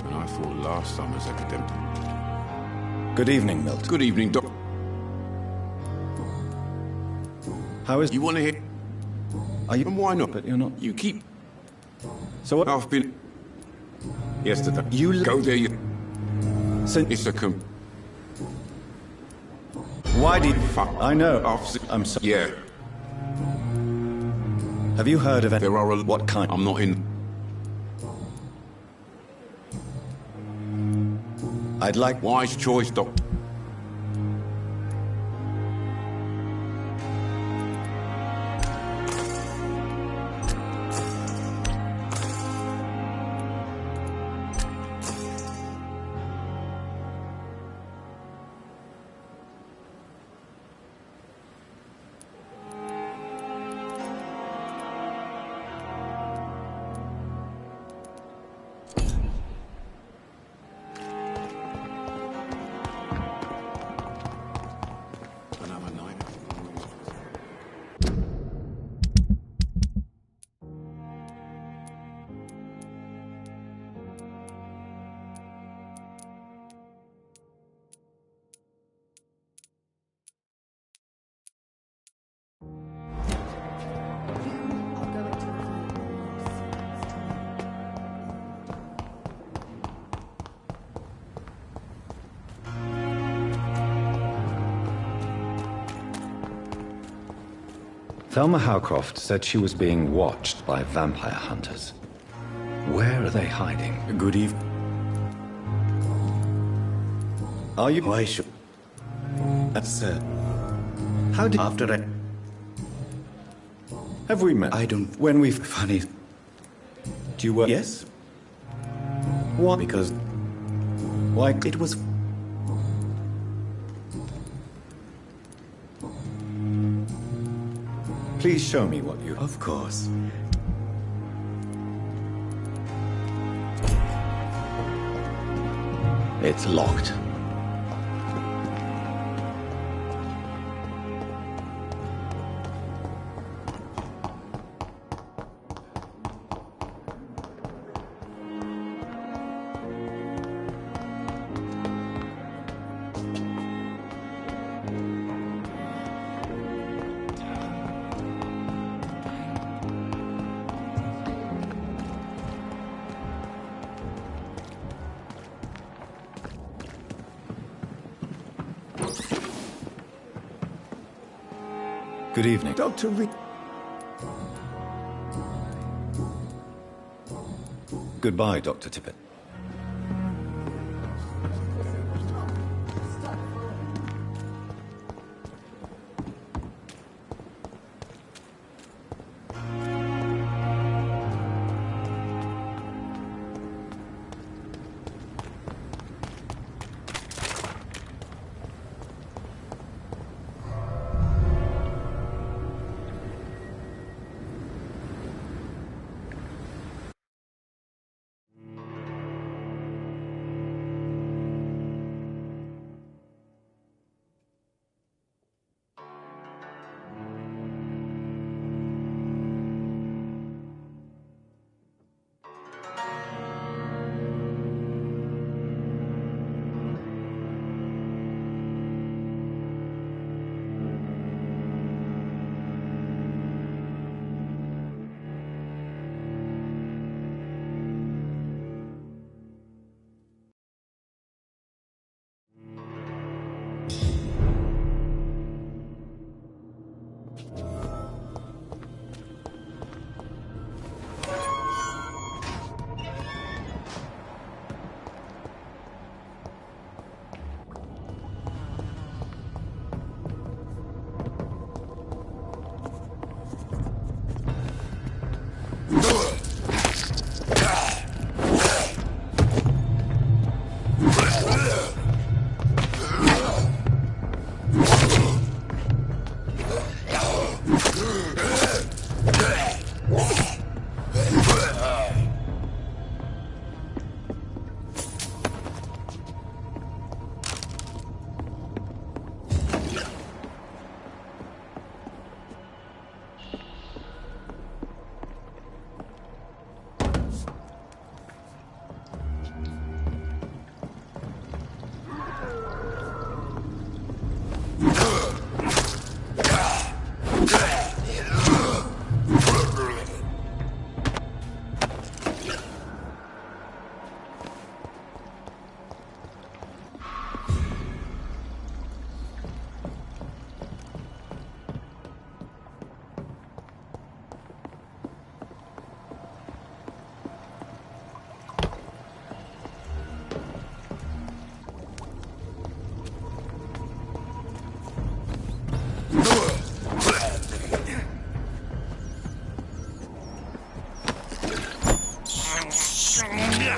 And I thought last summer's academic. Good evening, Milt. Good evening, Doc. How is... You want to hear? Are you... And why not? But you're not... You keep... So what... I've been... Yesterday. You... Go there, you... Since... It's a Why did... Fuck. I know. I'm sorry. Yeah. Have you heard of it? There are a... What kind? I'm not in... I'd like... Wise choice, Doc. Thelma Howcroft said she was being watched by vampire hunters. Where are they hiding? Good evening. Are you... Why should... Sir. How did... After I... Have we met? I don't... When we've... Funny... Do you work... Yes? What? Because... Why... It was... Please show me what you... Of course. It's locked. Good evening. Dr. Reed. Goodbye, Dr. Tippett.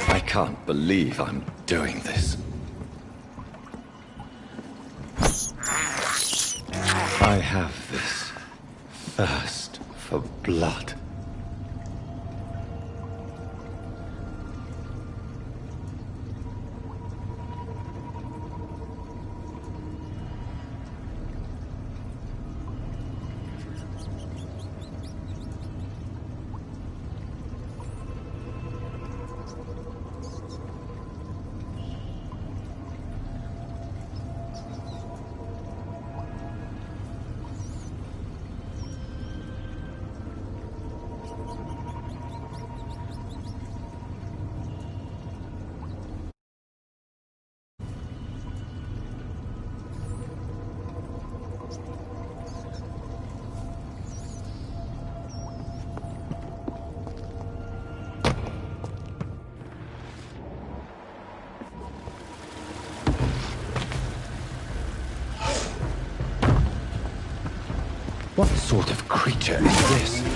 I can't believe I'm doing this. I have this thirst for blood. What sort of creature is this?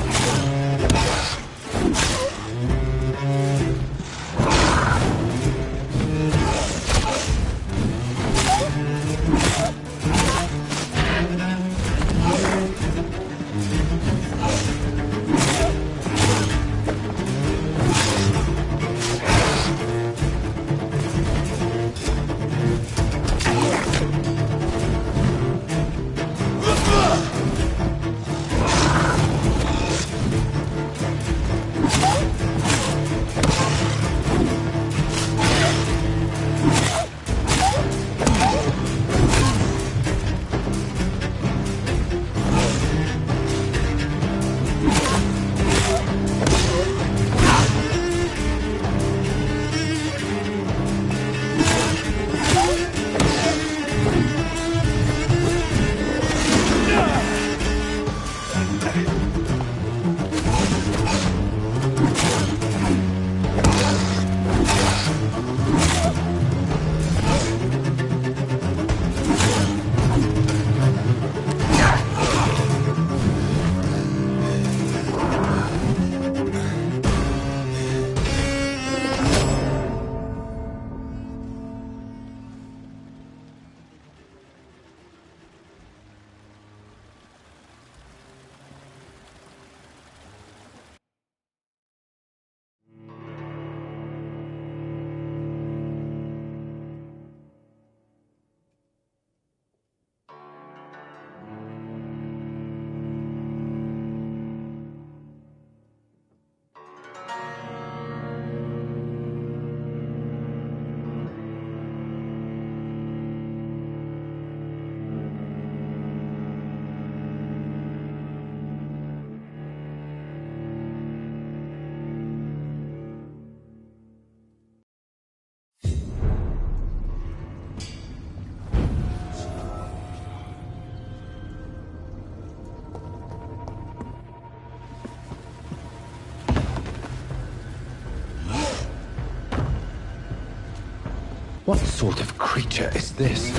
What sort of creature is this?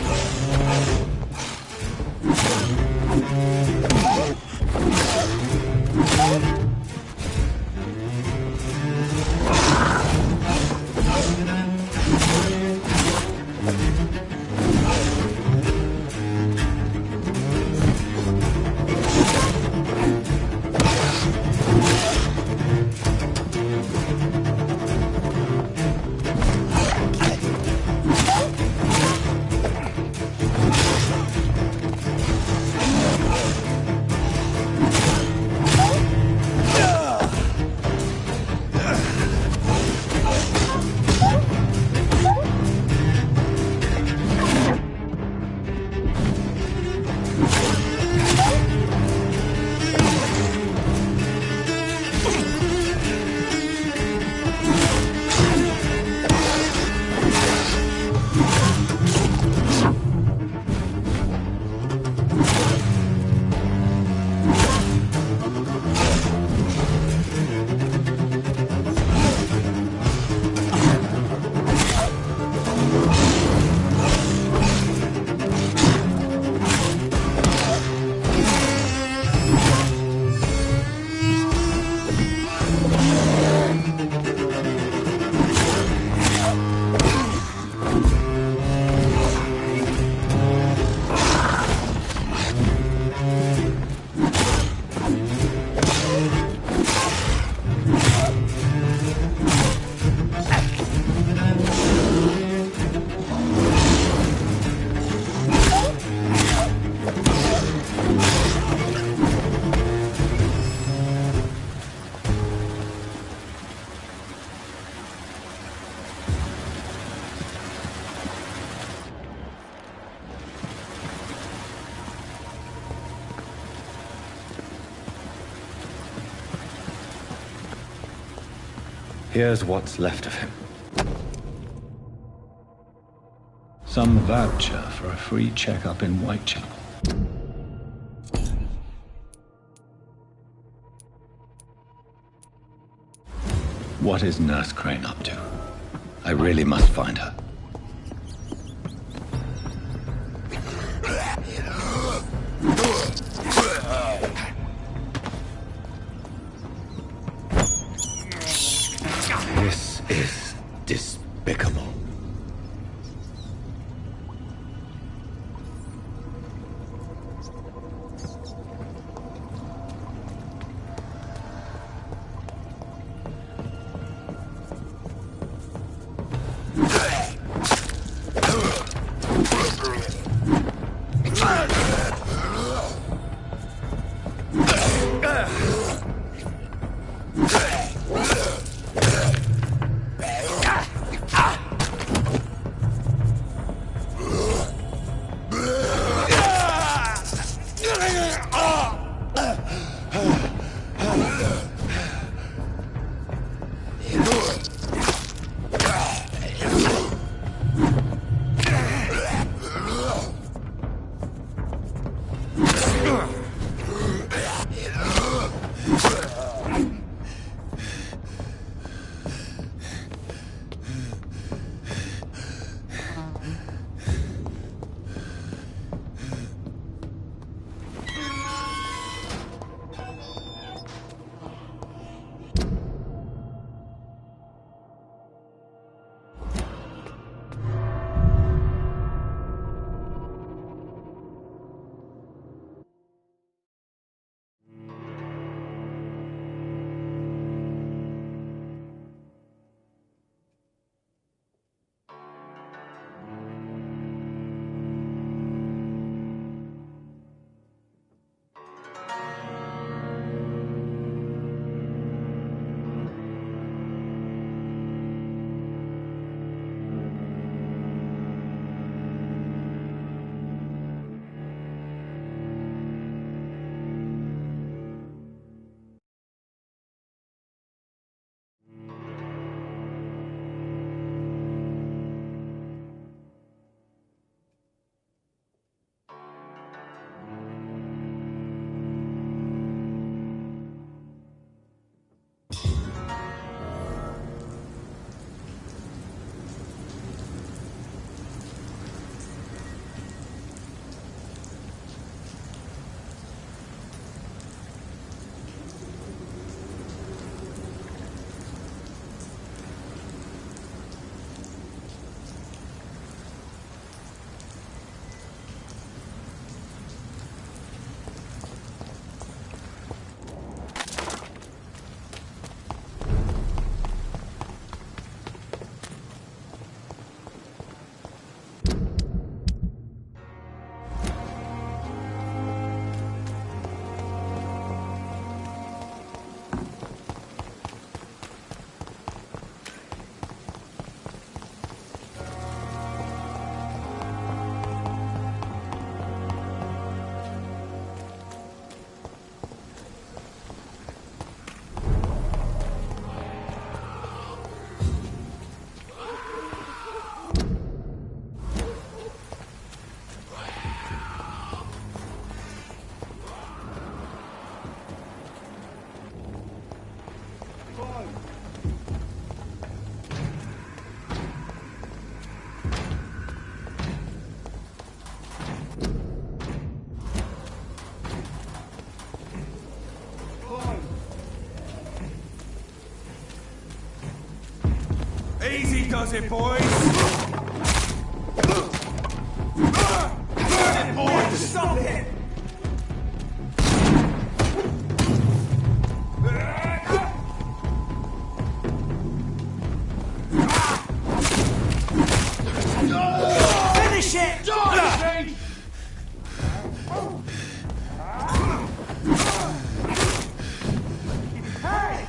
Here's what's left of him. Some voucher for a free checkup in Whitechapel. What is Nurse Crane up to? I really must find her. Easy does it, boys! Boys, stop it! Finish it! Hey!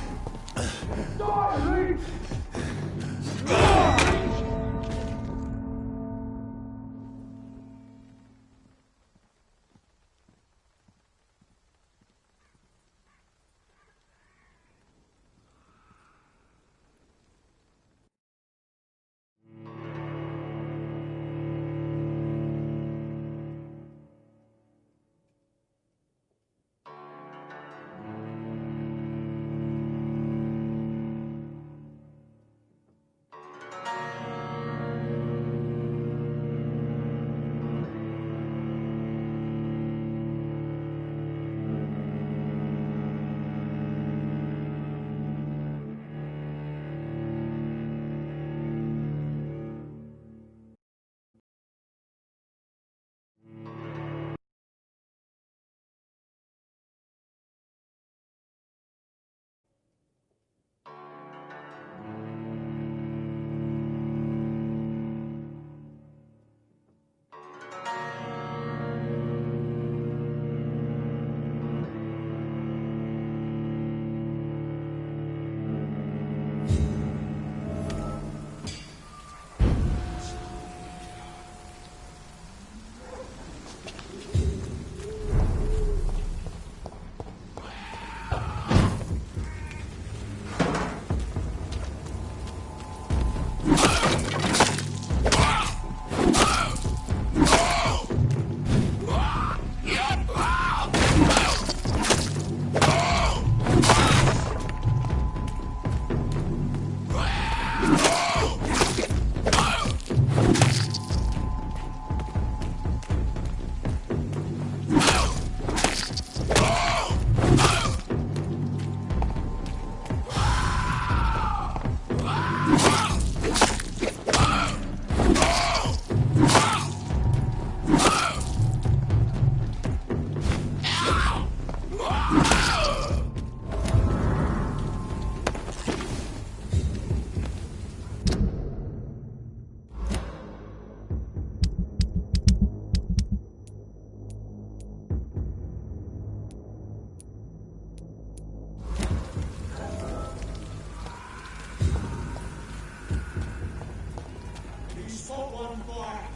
on fire!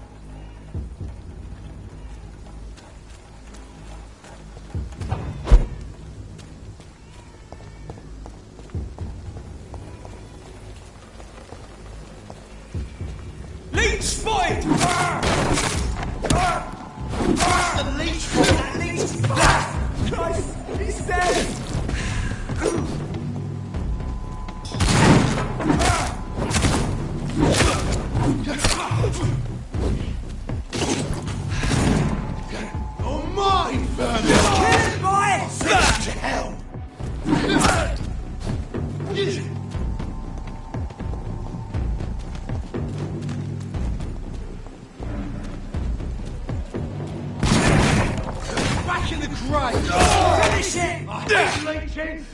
Leech spotted! The leech! That leech! Christ! He's dead! Oh my! Kill it, boy! Send to hell! Back in the grave! Finish it! I hate leeching!